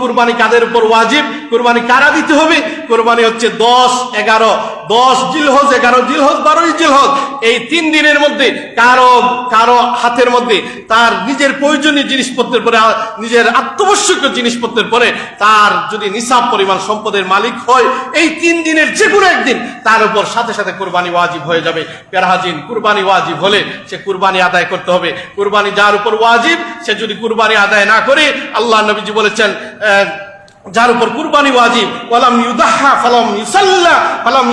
কুরবানি কাদের উপর ওয়াজিব, কুরবানি কারা দিতে হবে? কুরবানি হচ্ছে 10, 11, 10 জিলহজ, 11 জিলহজ, 12 জিলহজ, এই 3 দিনের মধ্যে কারো হাতের মধ্যে তার নিজের প্রয়োজনীয় জিনিসপত্রের পরে, নিজের আত্মবশ্যকীয় জিনিসপত্রের পরে তার যদি নিসাব পরিমাণ সম্পদের মালিক হয়, এই 3 দিনের যে কোনো একদিন তার উপর সাথে সাথে কুরবানি ওয়াজিব হয়ে যাবে। প্যারা হাজিন, কুরবানি ওয়াজিব হলে সে কুরবানি আদায় করতে হবে। কুরবানি যার উপর ওয়াজিব, সে যদি কুরবানি আদায় না করে, আল্লাহ নবীজি বলেছেন, যার উপর কুরবানি ওয়াজিব, ওয়ালাম ইউদাহা ফালাম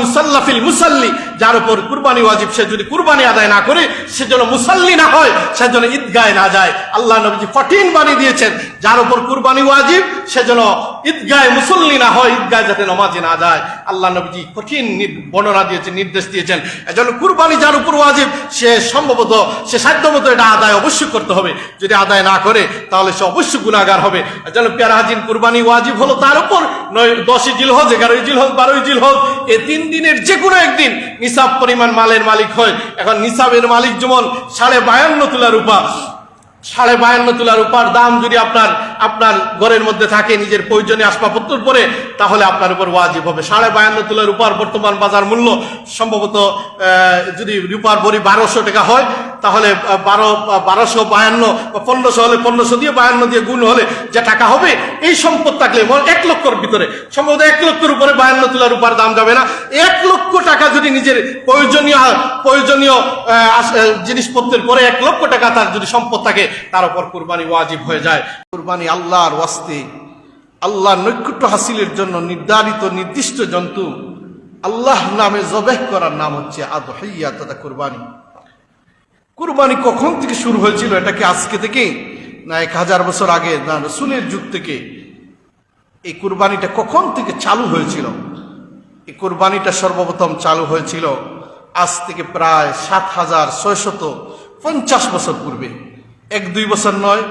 ইউসাল্লা ফিল মুসাল্লি, যার উপর কুরবানি ওয়াজিব, সে যদি কুরবানি আদায় না করে, সে যেন মুসাল্লি না হয়, সে যেন ঈদগাহে না যায়। আল্লাহ নবীজি কঠিন বাণী দিয়েছেন, যার উপর কুরবানি ওয়াজিব সে যেন ঈদগাহে মুসল্লি না হয়, ঈদগাহে যাতে নামাজে না যায়। আল্লাহ নবীজি কঠিন বর্ণনা দিয়েছেন, নির্দেশ দিয়েছেন। এজন্য কুরবানি যার উপর ওয়াজিব, সে সম্ভবত, সে সাধ্যমতো এটা আদায় অবশ্যই করতে হবে। যদি আদায় না করে তাহলে সে অবশ্যই গুনাহগার হবে। এজন্য প্যারা হাজিন, কুরবানি ওয়াজিব হলো তার উপর 10 জিলহজ, 11 জিলহজ, 12 জিলহজ, এই 3 দিনের যে কোনো একদিন নিসাব পরিমাণ মালের মালিক হয়। এখন নিসাবের মালিক যেমন 52.5 তোলা রূপা, 52.5 তোলা রূপার দাম যদি আপনার ঘরের মধ্যে থাকে, নিজের প্রয়োজনীয় আসবাবপত্র পরে, তাহলে আপনার উপর ওয়াজিব হবে। 52.5 তোলা রূপার বর্তমান বাজার মূল্য সম্ভবত, যদি রূপার ভরি 1200 টাকা হয়, তাহলে 1252 বা 1500 হলে 1500 দিয়ে 52 দিয়ে গুণ হলে যে টাকা হবে, এই সম্পদ থাকলে 1 লক্ষর ভিতরে, সম্ভবত 1 লক্ষের উপরে 52 তোলা রূপার দাম যাবে না। 1 লক্ষ টাকা যদি নিজের প্রয়োজনীয় জিনিসপত্রের পরে 1 লক্ষ টাকা তার যদি সম্পদ থাকে, তার উপর কুরবানি ওয়াজিব হয়ে যায়। কুরবানি আল্লাহর ওয়াস্তে, আল্লাহর নৈকট্য হাসিলের জন্য নির্ধারিত নির্দিষ্ট জন্তু আল্লাহ নামে জবেহ করার নাম হচ্ছে আদহিয়া, তথা কুরবানি। কুরবানি কখন থেকে শুরু হয়েছিল? এটা কি আজকে থেকে, না 1000 বছর আগে, না রাসূলের যুগ থেকে? এই কুরবানিটা কখন থেকে চালু হয়েছিল? এই কুরবানিটা সর্বপ্রথম চালু হয়েছিল আজ থেকে প্রায় 7650 বছর পূর্বে। 1-2 বছর নয়,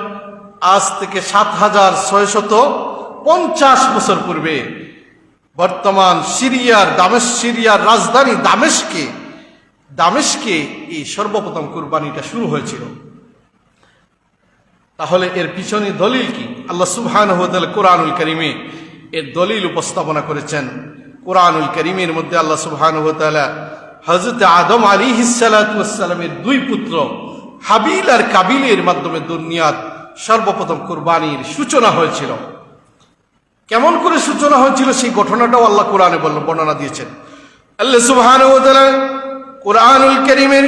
আজ থেকে 7650 বছর পূর্বে বর্তমান সিরিয়ার রাজধানী দামেস্কে এই সর্বপ্রথম কুরবানিটা শুরু হয়েছিল। তাহলে এর পিছনে দলিল কি? আল্লাহ সুবহানাহু ওয়া তাআলা কোরআনুল কারীমে এর দলিল উপস্থাপনা করেছেন। কোরআনুল কারীমের মধ্যে আল্লাহ সুবহানাহু ওয়া তাআলা হযরত আদম আলাইহিস সালাতু ওয়াস সালামের 2 পুত্র হাবিল আর কাবিলের মাধ্যমে দুনিয়ার সর্বপ্রথম কুরবানির সূচনা হয়েছিল। কেমন করে সূচনা হয়েছিল সেই ঘটনাটাও আল্লাহ কোরআনে বর্ণনা দিয়েছেন। আল্লাহ সুবহানাহু ওয়া তাআলা কোরআনুল কারীমের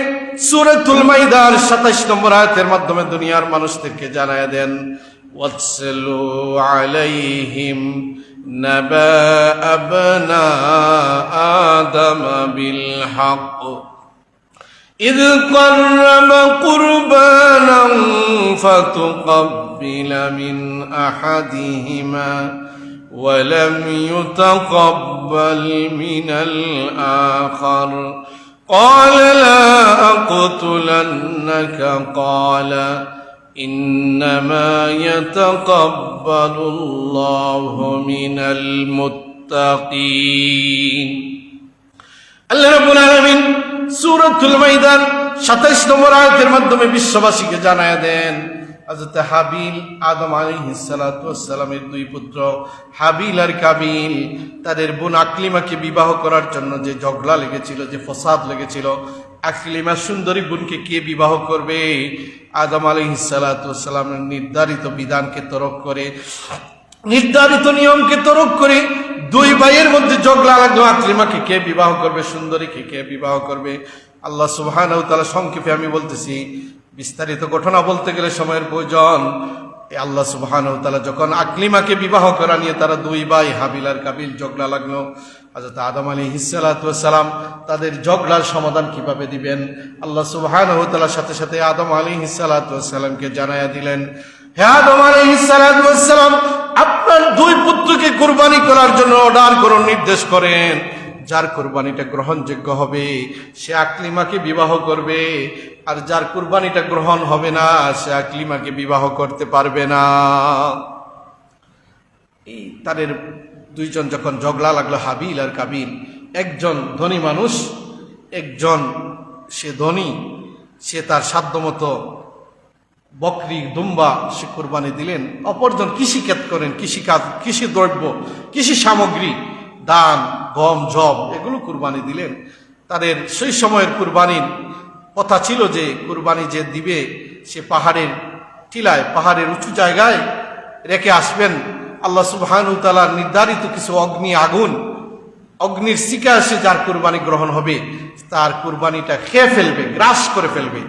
সূরাতুল মাইদার 27 নম্বর আয়াতের মাধ্যমে দুনিয়ার মানুষদেরকে জানায় দেন, ওয়াতসলু আলাইহিম নাবা আবনা আদম বিল হক إذ قرب قربانا فتقبل من أحدهما ولم يتقبل من الآخر قال لا أقتلنك قال إنما يتقبل الله من المتقين আল্লাহ রাব্বুল আলামিন সূরাতুল মাইদার 27 নম্বর আয়াতের মাধ্যমে বিশ্ববাসীকে জানায় দেন, হযরত হাবিল আদম আলাইহিস সালাতু ওয়াস সালামের 2 পুত্র হাবিল আর কাবিল, তাদের বোন আকলিমাকে বিবাহ করার জন্য যে ঝগড়া লেগেছিল, যে ফসাদ লেগেছিল, আকলিমা সুন্দরী বোনকে কে বিবাহ করবে? আদম আলাইহিস সালাতু ওয়াস সালামের নির্ধারিত বিধানকে তরক করে, নির্ধারিত নিয়মকে তরক করে 2 ভাইয়ের মধ্যে ঝগড়া লাগলো, আকলিমাকে কে বিবাহ করবে, সুন্দরীকে কে বিবাহ করবে। আল্লাহ সুবহানাহু ওয়া তাআলা, সংক্ষেপে আমি বলতেছি, বিস্তারিত ঘটনা বলতে গেলে সময়ের প্রয়োজন। আল্লাহ সুবহানাহু ওয়া তাআলা যখন আকলিমাকে বিবাহ করা নিয়ে তারা 2 ভাই হাবিল আর কাবিল ঝগড়া লাগলো, হযরত আদম আলাইহিস সালাতু ওয়াস সালাম তাদের ঝগড়ার সমাধান কিভাবে দিবেন, আল্লাহ সুবহানাহু ওয়া তাআলার সাথে সাথে আদম আলাইহিস সালাতু ওয়াস সালামকে জানায়া দিলেন, হে আদম আলাইহিস সালাতু ওয়াস সালাম, আপনার 2 পুত্রকে কুরবানি করার জন্য অর্ডার করুন, নির্দেশ করেন। যার কুরবানিটা গ্রহণযোগ্য হবে সে আকলিমাকে বিবাহ করবে, আর যার কুরবানিটা গ্রহণ হবে না সে আকলিমাকে বিবাহ করতে পারবে না। এই তাদের 2 জন যখন ঝগড়া লাগলো, হাবিল আর কাবিল, একজন ধনী মানুষ, একজন সে ধনী, সে তার সাধ্যমতো বকরি দুম্বা সে কুরবানি দিলেন। অপরজন কৃষিকাজ করেন, কৃষিকাজ, কৃষি দ্রব্য, কৃষি সামগ্রী, ধান, গম, জব এগুলো কুরবানি দিলেন। তাদের সেই সময়ের কুরবানির কথা ছিল যে কুরবানি যে দিবে সে পাহাড়ের টিলায়, পাহাড়ের উঁচু জায়গায় রেখে আসবেন। আল্লাহ সুবহানাহু ওয়া তাআলার নির্ধারিত কিছু আগুন, অগ্নির শিকা এসে যার কুরবানি গ্রহণ হবে তার কুরবানিটা খেয়ে ফেলবে, গ্রাস করে ফেলবে।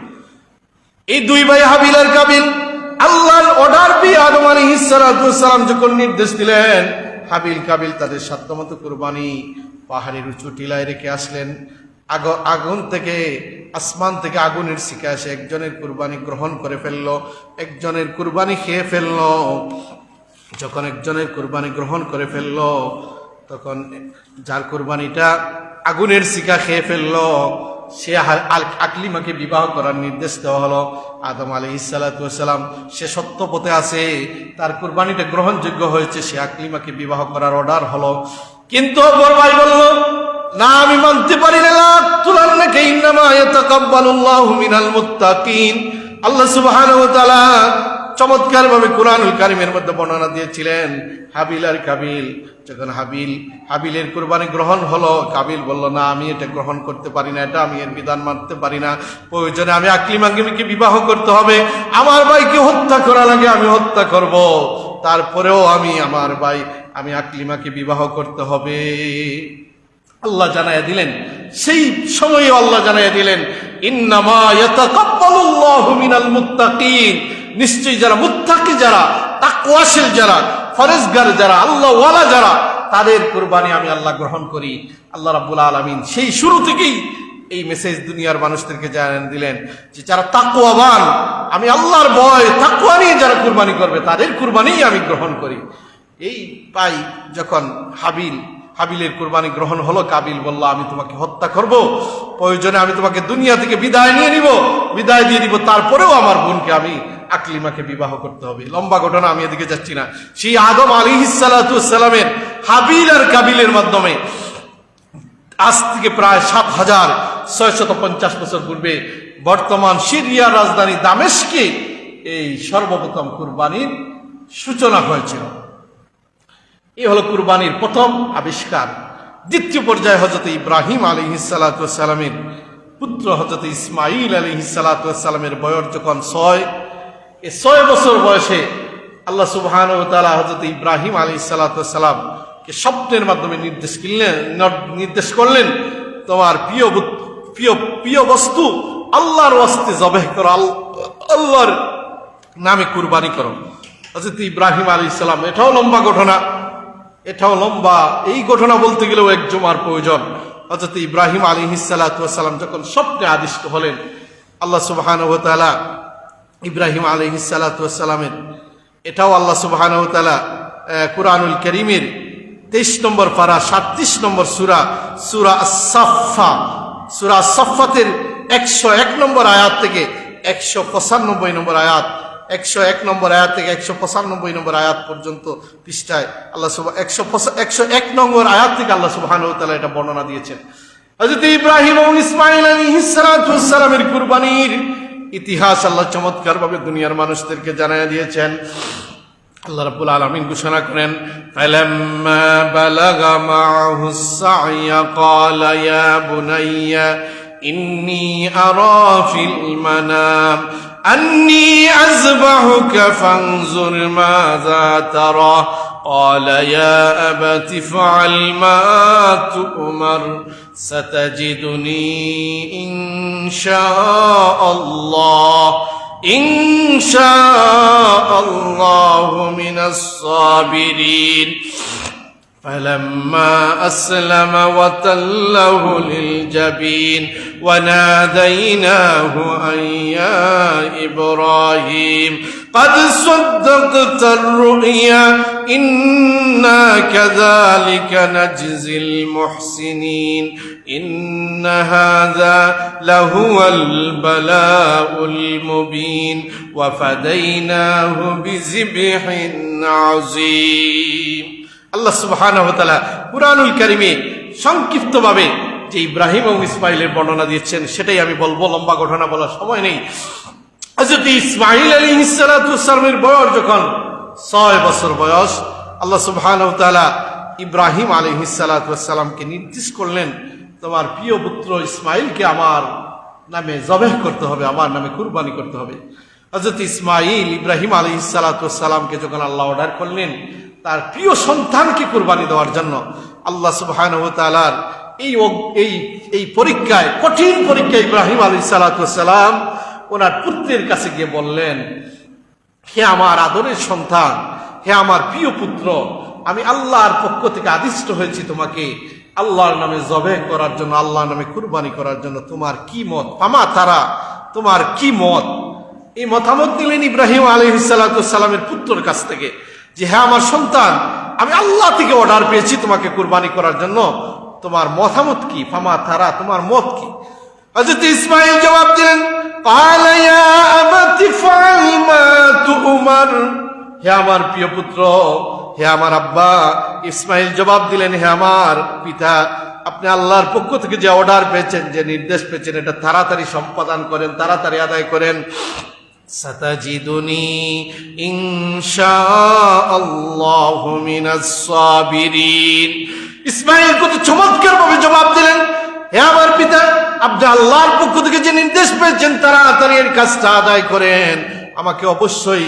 এই দুই ভাই হাবিল আর কাবিল আল্লাহর অর্ডার পেয়ে আদম আলাইহিস সালাম যখন নির্দেশ দিলেন, হাবিল কাবিল তাদের সাধ্যমতো কুরবানি পাহাড়ের উঁচু টিলায় রেখে আসলেন। আগুন থেকে, আসমান থেকে আগুনের শিকা এসে একজনের কুরবানি গ্রহণ করে ফেললো, একজনের কুরবানি খেয়ে ফেললো। যখন একজনের কুরবানি গ্রহণ করে ফেললো তখন যার কুরবানিটা আগুনের শিকা খেয়ে ফেললো সে আকলিমাকে বিবাহ করার নির্দেশ দেওয়া হলো। আদম আলাইহিস সালাম সে সত্য পথে আছে, তার কুরবানিটা গ্রহণযোগ্য হয়েছে, সে আকলিমাকে বিবাহ করার অর্ডার হলো। কিন্তু বড় ভাই বলল, না, আমি মানতে পারি না। লাতুলান্নাকা ইন্নামা ইয়াতাকাব্বালুল্লাহু মিনাল মুত্তাকিন। আল্লাহ সুবহানাহু ওয়া তাআলা চমৎকার ভাবে কুরআনুল কারীমের মধ্যে বর্ণনা দিয়েছিলেন হাবিল আর কাবিল। যখন হাবিলের কুরবানি গ্রহণ হলো, কাবিল বলল, না, আমি এটা গ্রহণ করতে পারি না, এটা আমি এর বিধান মানতে পারি না। প্রয়োজনে আমি আকলিমাকে বিবাহ করতে হবে, আমার ভাইকে হত্যা করা লাগে আমি হত্যা করব, তারপরেও আমার ভাই, আমি আকলিমাকে বিবাহ করতে হবে। আল্লাহ জানাইয়া দিলেন, সেই সময়ে আল্লাহ জানাইয়া দিলেন, ইন্নামা ইয়াতাকাব্বালুল্লাহু মিনাল মুত্তাকিন। নিশ্চয়ই যারা মুত্তাকি, যারা তাকওয়াশীল, যারা ফরজগার, যারা আল্লাহ ওয়ালা, যারা তাদের কুরবানি আমি আল্লাহ গ্রহণ করি। আল্লাহ রাব্বুল আলামিন সেই শুরু থেকেই এই মেসেজ দুনিয়ার মানুষদেরকে জানিয়ে দিলেন যে যারা তাকওয়াবান, আমি আল্লাহর ভয়, তাকওয়া নিয়ে যারা কুরবানি করবে তাদের কুরবানিই আমি গ্রহণ করি। এই পাই যখন হাবিলের কুরবানি গ্রহণ হলো, কাবিল বলল, আমি তোমাকে হত্যা করব, প্রয়োজনে আমি তোমাকে দুনিয়া থেকে বিদায় দিয়ে দিব, তারপরেও আমার বোনকে আমি আকলিমাকে বিবাহ করতে হবে। লম্বা ঘটনা, আমি এদিকে যাচ্ছি না। সেই আদম আলাইহিস সালামের হাবিল আর কাবিলের মাধ্যমে আজ থেকে প্রায় ৭,৬৫০ বছর পূর্বে বর্তমান সিরিয়ার রাজধানী দামেস্কে এই সর্বপ্রথম কুরবানির সূচনা হয়েছিল। এই হলো কুরবানির প্রথম আবিষ্কার। দ্বিতীয় পর্যায়ে হযরত ইব্রাহিম আলাইহিস সালামের পুত্র হযরত ইসমাঈল আলাইহিস সালামের বয়স যখন ৬ বছর বয়সে আল্লাহ সুবহানাহু ওয়া তাআলা হযরত ইব্রাহিম আলাইহিস সালামকে স্বপ্নের মাধ্যমে নির্দেশ করলেন, তোমার প্রিয় বস্তু আল্লাহর ওয়াস্তে জবেহ করো, আল্লাহর নামে কুরবানি করো। হযরত ইব্রাহিম আলাইহিস সালাম, এটাও লম্বা ঘটনা, এই ঘটনা বলতে গেলেও এক জুমার প্রয়োজন। হযরত ইব্রাহিম আলাইহিস সালাম যখন স্বপ্নে আদিষ্ট হলেন, আল্লাহ সুবহানাহু ওয়া তাআলা ইব্রাহিম আলাইহিস সালামের, এটাও আল্লাহ সুবহানাহু ওয়া তাআলা কুরআনুল কারীমের 23 নম্বর পারা 37 নম্বর সূরা আস-সাফফাতের 101 নম্বর আয়াত থেকে 195 নম্বর আয়াত, 101 নম্বর আয়াত থেকে 195 নম্বর আয়াত পর্যন্ত পৃষ্ঠায় আল্লাহ 101 নম্বর আয়াত থেকে আল্লাহ সুবহানাহু ওয়া তাআলা এটা বর্ণনা দিয়েছেন। হযরত ইব্রাহিম এবং ইসমাঈল আলাইহিস সালামের কুরবানির ইতিহাস আল্লাহ চমৎকার ভাবে দুনিয়ার মানুষদেরকে জানায় দিয়েছেন। আল্লাহ রাব্বুল আলামিন ঘোষণা করেন, ফালাম্মা বালাগা মা'হুস সা'য়া ক্বালা ইয়া বুনাইয়া ইন্নী আরা ফিল মানাম আন্নী আযবাহুকা ফানজুর মাযা তারা قال يا أبت افعل ما تؤمر ستجدني إن شاء الله من الصابرين فلما أسلم وتله للجبين وناديناه أن يا إبراهيم قد صدقت الرؤيا إنا كذلك نجزي المحسنين إن هذا لهو البلاء المبين وفديناه بذبح عظيم। আল্লাহ সুবহানাহু ওয়া তাআলা কুরআনুল কারীমে সংক্ষিপ্তভাবে যে ইব্রাহিম এবং ইসমাঈলের বর্ণনা দিয়েছেন সেটাই আমি বলবো, লম্বা ঘটনা বলার সময় নেই। হযরত ইসমাঈল আলাইহিস সালাতু ওয়াস সালামের বয়স যখন 6 বছর বয়স, আল্লাহ সুবহানাহু ওয়া তাআলা ইব্রাহিম আলাইহিস সালাতু ওয়াস সালামকে নির্দেশ করলেন, তোমার প্রিয় পুত্র ইসমাঈলকে আমার নামে জবেহ করতে হবে, আমার নামে কুরবানি করতে হবে। হযরত ইসমাঈল ইব্রাহিম আলাইহিস সালাতু ওয়াস সালামকে যখন আল্লাহ অর্ডার করলেন তার প্রিয় সন্তানকে কুরবানি দেওয়ার জন্য, আল্লাহ সুবহানাহু ওয়া তাআলার এই পরীক্ষায়, কঠিন পরীক্ষায় ইব্রাহিম আলাইহিস সালাতু ওয়াস সালাম ওনার পুত্রের কাছে গিয়ে বললেন, হে আমার আদরের সন্তান, হে আমার প্রিয় পুত্র, আমি আল্লাহর পক্ষ থেকে আদিষ্ট হয়েছি তোমাকে আল্লাহর নামে জবেহ করার জন্য, আল্লাহর নামে কুরবানি করার জন্য। তোমার কি মত? ফামা তারা, তোমার কি মত? এই মতামত নিলেন ইব্রাহিম আলাইহিস সালাতু ওয়াস সালামের পুত্রের কাছ থেকে যে, হ্যাঁ আমার সন্তান, আমি আল্লাহ থেকে অর্ডার পেয়েছি তোমাকে কুরবানি করার জন্য, তোমার মতামত কি? ফামা তারা, তোমার মত কি? হযরত ইসমাঈল জবাব দিলেন, قال يا أبت افعل ما تؤمر। হে আমার প্রিয় পুত্র, হে আমার আব্বা। ইসমাঈল জবাব দিলেন, হে আমার পিতা, আপনি আল্লাহর পক্ষ থেকে যে অর্ডার পেয়েছেন, যে নির্দেশ পেয়েছেন, এটা তাড়াতাড়ি সম্পাদন করেন, তাড়াতাড়ি আদায় করেন। সাতাজিদুনি ইনশাআল্লাহু মিনাস সাবিরিন। ইসমাঈল কত চমৎকার ভাবে জবাব দিলেন, হে আমার পিতা, আপনি আল্লাহর পক্ষ থেকে যে নির্দেশ পেয়েছেন তাড়াতাড়ি এর কাজটা আদায় করেন। আমাকে অবশ্যই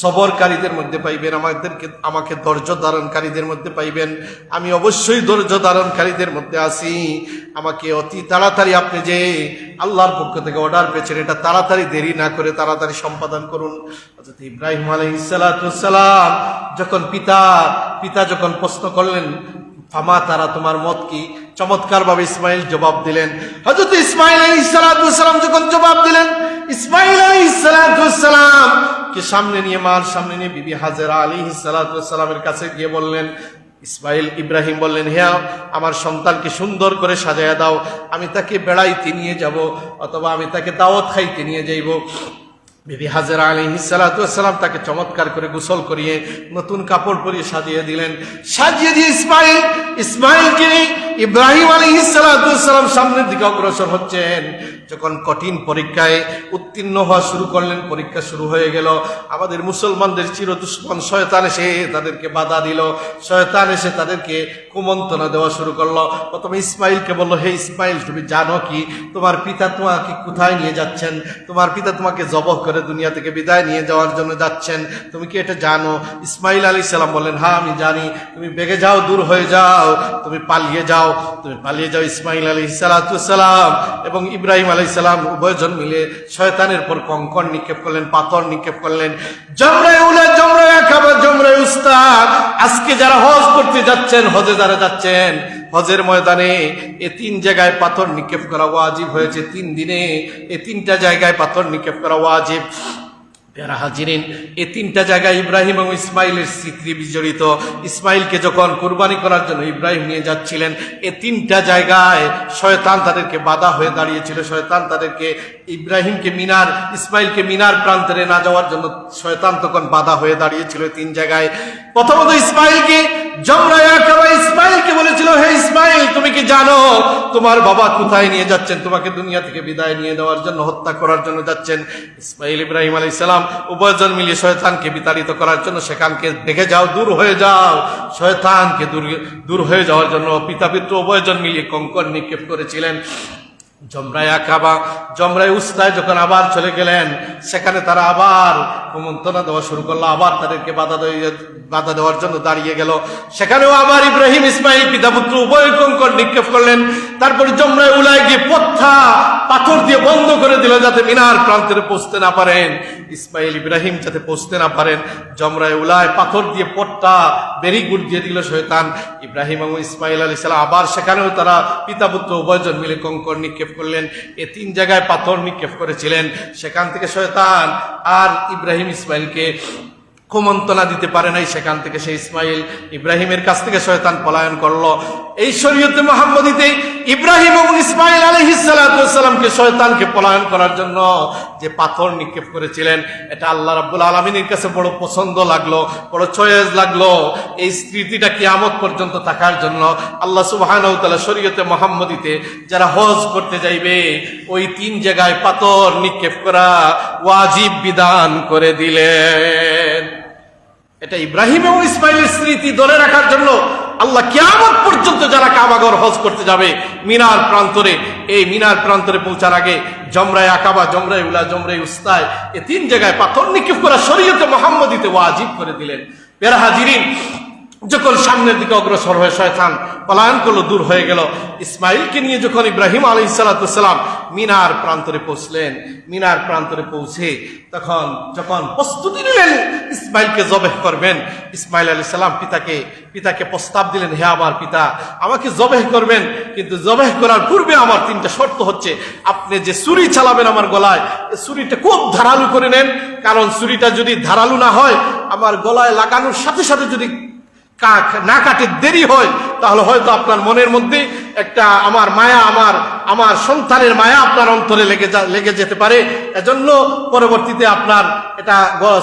সবরকারীদের মধ্যে পাইবেন, আমাকে ধৈর্য ধারণকারীদের মধ্যে পাইবেন। আমি অবশ্যই ধৈর্য ধারণকারীদের মধ্যে আছি। আমাকে অতি তাড়াতাড়ি আপনি যে আল্লাহর পক্ষ থেকে অর্ডার পেয়েছেন এটা তাড়াতাড়ি দেরি না করে তাড়াতাড়ি সম্পাদন করুন। হযরত ইব্রাহিম আলাইহিস সালাতু ওয়াস সালাম যখন পিতা যখন প্রশ্ন করলেন, ফামা তারা, তোমার মত কি? চমৎকার ভাবে ইসমাঈল জবাব দিলেন। হযরত ইসমাঈল আলাইহিস সালাতু ওয়াস সালাম যখন জবাব দিলেন, ইসমাঈল আলাইহিস সালাতু ওয়াস সালাম কে সামনে নিয়ে, মার সামনে নিয়ে বিবি হাজেরা আলাইহিস সালাতু ওয়াস সালামের কাছে গিয়ে বললেন, ইব্রাহিম বললেন, হে আমার সন্তানকে সুন্দর করে সাজায়া দাও, আমি তাকে বেড়াইতে নিয়ে যাব অথবা আমি তাকে দাওয়াত খাইতে নিয়ে যাইব। বিবি হাজেরা আলাইহিস সালাতু ওয়াস সালাম তাকে চমৎকার করে গোসল করিয়ে নতুন কাপড় পরিয়ে সাজিয়ে দিলেন। সাজিয়ে দিয়ে ইসমাঈলকে নিয়ে ইব্রাহিম আলাইহিস সালাতু ওয়াস সালাম সামনের দিকে অগ্রসর হচ্ছেন। যখন কঠিন পরীক্ষায় উত্তীর্ণ হওয়া শুরু করলেন, পরীক্ষা শুরু হয়ে গেল। আমাদের মুসলমানদের চিরদুশ্মন শয়তান এসে তাদেরকে বাধা দিল, শয়তান এসে তাদেরকে কুমন্ত্রণা দেওয়া শুরু করলো। প্রথমে ইসমাঈলকে বললো, হে ইসমাঈল, তুমি জানো কি তোমার পিতা তোমাকে কোথায় নিয়ে যাচ্ছেন? তোমার পিতা তোমাকে জবহ করে দুনিয়া থেকে বিদায় নিয়ে যাওয়ার জন্য যাচ্ছেন, তুমি কি এটা জানো? ইসমাঈল আলাইহিস সালাম বললেন, হ্যাঁ আমি জানি। তুমি বেগে যাও, দূর হয়ে যাও, তুমি পালিয়ে যাও। ইসমাঈল আলাইহিস সালাতু ওয়াস সালাম এবং ইব্রাহিম আলাইহিস সালাম উভয়জন মিলে শয়তানের পর কঙ্কর নিক্ষেপ করলেন, পাথর নিক্ষেপ করলেন। জমরায়ে উলা, জমরায়ে আকাবা, জমরায়ে উস্তা। আজকে যারা হজ করতে যাচ্ছেন, হজে যারা যাচ্ছেন, হজের ময়দানে এই 3 জায়গায় পাথর নিক্ষেপ করা ওয়াজিব হয়েছে। 3 দিনে এই 3টা জায়গায় পাথর নিক্ষেপ করা ওয়াজিব। প্যারা হাজিরিন, এই 3টা জায়গায় ইব্রাহিম এবং ইসমাঈলের স্মৃতি বিজড়িত। ইসমাঈলকে যখন কুরবানি করার জন্য ইব্রাহিম নিয়ে যাচ্ছিলেন, এই 3টা জায়গায় শয়তান তাদেরকে বাধা হয়ে দাঁড়িয়েছিল। শয়তান তাদেরকে ইসমাঈলকে মিনার প্রান্তরে না যাওয়ার জন্য শয়তান তখন বাধা হয়ে দাঁড়িয়েছিল 3 জায়গায়। প্রথমত ইসমাঈলকে জমরায়ে আকাবা ইসমাঈলকে বলেছিল, হে ইসমাঈল, তুমি কি জানো তোমার বাবা কোথায় নিয়ে যাচ্ছেন? তোমাকে দুনিয়া থেকে বিদায় নিয়ে দেওয়ার জন্য, হত্যা করার জন্য যাচ্ছেন। ইসমাঈল ইব্রাহিম আলাইহিস সালাম উভয়জন মিলে শয়তানকে বিতাড়িত করার জন্য সেখানকে দেখে যাও, দূর হয়ে যাও। শয়তানকে দূর হয়ে যাওয়ার জন্য পিতা পুত্র উভয়জন মিলিয়ে কঙ্কর নিক্ষেপ করেছিলেন। জমরায়ে আকাবা, জমরায়ে উস্তায় যখন আবার চলে গেলেন, সেখানে তারা আবার কুমন্ত্রণা দেওয়া শুরু করলো, আবার তাদেরকে বাধা দেওয়ার জন্য দাঁড়িয়ে গেল। সেখানেও আবার ইব্রাহিম ইসমাঈল পিতা পুত্র উভয় কঙ্কর নিক্ষেপ করলেন। তারপরে জমরায়ে উলায় গিয়ে পাথর দিয়ে বন্ধ করে দিল, যাতে মিনার প্রান্তরে পৌঁছতে না পারেন, ইসমাঈল ইব্রাহিম যাতে পৌঁছতে না পারেন। জমরায়ে উলায় পাথর দিয়ে পথটা বেরিগুড় দিয়ে দিল শয়তান। ইব্রাহিম এবং ইসমাঈল আলাইহিস সালাম আবার সেখানেও তারা পিতা পুত্র উভয়জন মিলে কঙ্কর নিক্ষেপ করলেন। এই 3 জায়গায় পাথর নিক্ষেপ করেছিলেন। সেখান থেকে শয়তান আর ইব্রাহিম ইসমাঈলকে কুমন্ত্রণা দিতে পারে নাই, সেখান থেকে সেই ইসমাইল ইব্রাহিমের কাছ থেকে শয়তান পলায়ন করলো। এই শরীয়তে মুহাম্মদীতে ইব্রাহিম এবং ইসমাইল আলাইহিস সালাতু ওয়াস সালামকে শয়তানকে পলায়ন করার জন্য যে পাথর নিক্ষেপ করেছিলেন, এটা আল্লাহ রাব্বুল আলামিনের কাছে বড় পছন্দ লাগলো, বড় চয়েস লাগলো। এই স্মৃতিটা কিয়ামত পর্যন্ত থাকার জন্য আল্লাহ সুবহানাহু ওয়া তাআলা শরীয়তে মুহাম্মদীতে যারা হজ করতে যাইবে ওই 3 জায়গায় পাথর নিক্ষেপ করা ওয়াজিব বিধান করে দিলেন। এটা ইব্রাহিম এবং ইসমাইলের স্মৃতি ধরে রাখার জন্য আল্লাহ কিয়ামত পর্যন্ত যারা কাবাঘর হজ করতে যাবে মিনার প্রান্তরে, এই মিনার প্রান্তরে পৌঁছার আগে জমরায়ে আকাবা, জমরায়ে উলা, জমরায়ে উস্তায়, এই 3 জায়গায় পাথর নিক্ষেপ করা শরীয়তে মুহাম্মদীতে ওয়াজিব করে দিলেন। প্যারা হাজিরিন, যখন সামনের দিকে অগ্রসর হয়ে শয়তান পলায়ন করলো, দূর হয়ে গেল, ইসমাইলকে নিয়ে যখন ইব্রাহিম আলাইহিস সালাতু ওয়াস সালাম মিনার প্রান্তরে পৌঁছলেন, মিনার প্রান্তরে পৌঁছে তখন যখন প্রস্তুতি নিলেন ইসমাইলকে জবেহ করবেন, ইসমাইল আলাইহিস সালাম পিতাকে প্রস্তাব দিলেন, হে আমার পিতা, আমাকে জবেহ করবেন, কিন্তু জবেহ করার পূর্বে আমার 3টা শর্ত হচ্ছে, আপনি যে ছুরি চালাবেন আমার গলায়, এই ছুরিটা খুব ধারালো করে নেন, কারণ ছুরিটা যদি ধারালো না হয়, আমার গলায় লাগানোর সাথে সাথে যদি না কাটে দেরি হয়, তাহলে হয়তো আপনার মনের মধ্যে একটা আমার মায়া, আমার সন্তানের মায়া আপনার অন্তরে লেগে যেতে পারে। এজন্য পরবর্তীতে আপনার এটা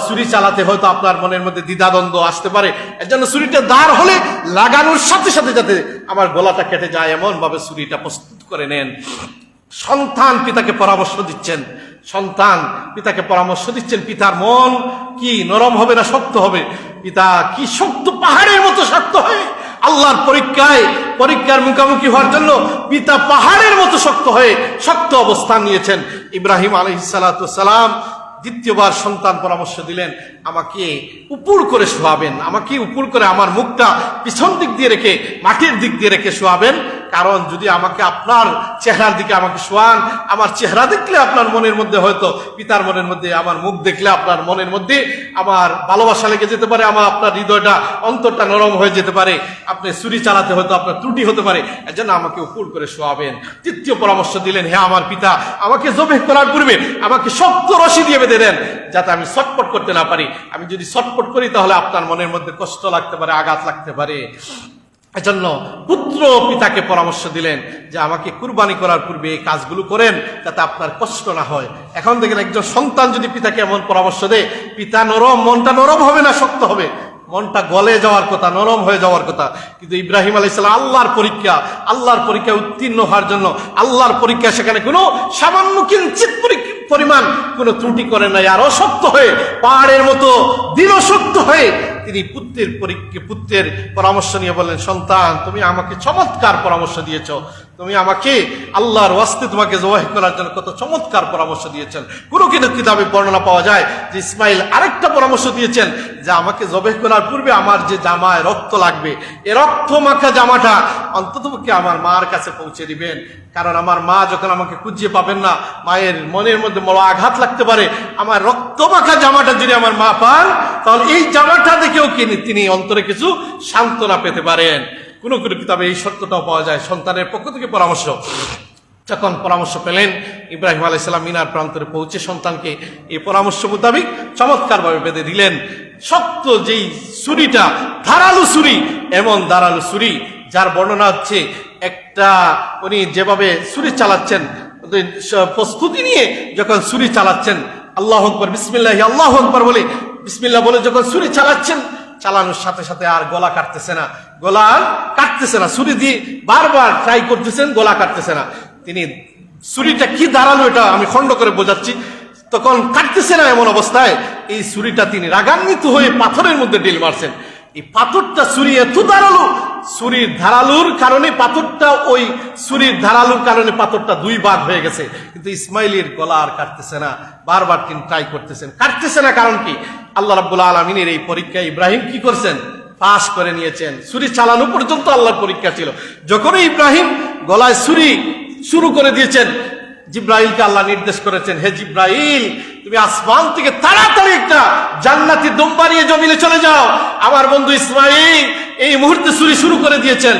ছুরি চালাতে হয়তো আপনার মনের মধ্যে দ্বিধাদ্বন্দ্ব আসতে পারে। এজন্য ছুরিটা দাঁড় হলে লাগানোর সাথে সাথে যাতে আমার গলাটা কেটে যায় এমন ভাবে ছুরিটা প্রস্তুত করে নেন। সন্তান পিতাকে পরামর্শ দিচ্ছেন, পিতার মন কি নরম হবে না শক্ত হবে? পিতা কি শক্ত, পাহাড়ের মতো শক্ত হয়ে আল্লাহর পরীক্ষার মুখোমুখি হওয়ার জন্য পিতা পাহাড়ের মতো শক্ত অবস্থান নিয়েছেন। ইব্রাহিম আলাইহিস সালাতু ওয়াস সালাম দ্বিতীয়বার সন্তান পরামর্শ দিলেন, আমাকে উপর করে শোয়াবেন, আমাকে উপর করে আমার মুখটা পিছন দিক দিয়ে রেখে, মাটির দিক দিয়ে রেখে শোয়াবেন, কারণ যদি আমাকে আপনার চেহারার দিকে আমাকে শোয়ান, আমার চেহারা দেখলে আপনার মনের মধ্যে, হয়তো পিতার মনের মধ্যে আমার মুখ দেখলে আপনার মনের মধ্যে আমার ভালোবাসা লেগে যেতে পারে, আপনার হৃদয়টা, অন্তরটা নরম হয়ে যেতে পারে, আপনি ছুরি চালাতে হয়তো আপনার ত্রুটি হতে পারে, এজন্য আমাকে উপর করে শোয়াবেন। তৃতীয় পরামর্শ দিলেন, হে আমার পিতা, আমাকে জবেহ করার পূর্বে আমাকে শক্ত রশি দিয়ে বেঁধে দেন, যাতে আমি ছটফট করতে না পারি। আমি যদি ছটফট করি তাহলে আপনার মনের মধ্যে কষ্ট লাগতে পারে, আঘাত লাগতে পারে। এজন্য পুত্র পিতাকে পরামর্শ দিলেন যে আমাকে কুরবানি করার পূর্বে এই কাজগুলো করেন, যাতে আপনার কষ্ট না হয়। এখন দেখেন, একজন সন্তান যদি পিতাকে এমন পরামর্শ দেয়, পিতা নরম, মনটা নরম হবে না শক্ত হবে? মনটা গলে যাওয়ার কথা, নরম হয়ে যাওয়ার কথা। কিন্তু ইব্রাহিম আলাইহিস সালাম আল্লাহর পরীক্ষা উত্তীর্ণ হওয়ার জন্য, আল্লাহর পরীক্ষা, সেখানে কোনো সামান্য কিঞ্চিত পরিমাণ কোনো ত্রুটি করে নাই, আরো শক্ত হয়ে, পাহাড়ের মতো দৃঢ় শক্ত হয়ে তিনি পুত্রের পরামর্শ নিয়ে বললেন, সন্তান, তুমি আমাকে চমৎকার পরামর্শ দিয়েছ, তুমি আমাকে আল্লাহর ওয়াস্তে তোমাকে জবাহ করার জন্য কত চমৎকার পরামর্শ দিয়েছেন। কোনো কিতাবে বর্ণনা পাওয়া যায় যে ইসমাইল আরেকটা পরামর্শ দিয়েছেন যে আমাকে জবাহ করার পূর্বে আমার যে জামায় রক্ত লাগবে, এ রক্ত মাখা জামাটা অন্ততপক্ষে আমার মার কাছে পৌঁছে দিবেন, কারণ আমার মা যখন আমাকে খুঁজে পাবেন না, মায়ের মনের মধ্যে বড় আঘাত লাগতে পারে। আমার রক্ত মাখা জামাটা যদি আমার মা পান, তাহলে এই জামাটা দেখেও তিনি অন্তরে কিছু সান্ত্বনা পেতে পারেন। কোন কিতাবে এই সত্যটাও পাওয়া যায়, সন্তানের পক্ষ থেকে পরামর্শ। যখন পরামর্শ পেলেন, ইব্রাহিম আলাইহিস সালাম মিনার প্রান্তরে পৌঁছে সন্তানকে এই পরামর্শ মোতাবেক চমৎকারভাবে বেঁধে দিলেন। শক্ত যেই ছুরিটা, ধারালো ছুরি, এমন ধারালো ছুরি যার বর্ণনা হচ্ছে, একটা উনি যেভাবে ছুরি চালাচ্ছেন, প্রস্তুতি নিয়ে যখন ছুরি চালাচ্ছেন, আল্লাহু আকবার, বিসমিল্লাহ, আল্লাহু আকবার বলে, বিসমিল্লাহ বলে যখন ছুরি চালাচ্ছেন, চালানোর সাথে সাথে আর গলা কাটতেছে না, ছুরি দিয়ে বারবার ট্রাই করতেছেন, গলা কাটতেছে না। তিনি ছুরিটা কি দাঁড়ালো এটা আমি খন্ড করে বোঝাচ্ছি, তখন কাটতেছে না, এমন অবস্থায় এই ছুরিটা তিনি রাগান্বিত হয়ে পাথরের মধ্যে ঢিল মারছেন। এই পাথরটা ছুরি এত ধারালো, ছুরির ধারালুর কারণে পাথরটা, ওই ছুরির ধারালুর কারণে পাথরটা 2 ভাগ হয়ে গেছে। কিন্তু ইসমাইলের গলা আর কাটতেছে না, বারবার তিনি ট্রাই করতেছেন, কাটতেছে না। কারণ কি? আল্লাহ রাব্বুল আলামিনের এই পরীক্ষায় ইব্রাহিম কি করছেন? পাস করে নিয়েছেন। ছুরি চালানো পর্যন্ত আল্লাহর পরীক্ষা ছিল। যখন ইব্রাহিম গলায় ছুরি শুরু করে দিয়েছেন, জিব্রাইলকে আল্লাহ নির্দেশ করেছেন, হে জিব্রাইল, তুমি আসমান থেকে তাড়াতাড়ি একটা জান্নাতি দম্বা নিয়ে জমিনে চলে যাও। আমার বন্ধু ইসমাইল এই মুহূর্তে ছুরি শুরু করে দিয়েছেন।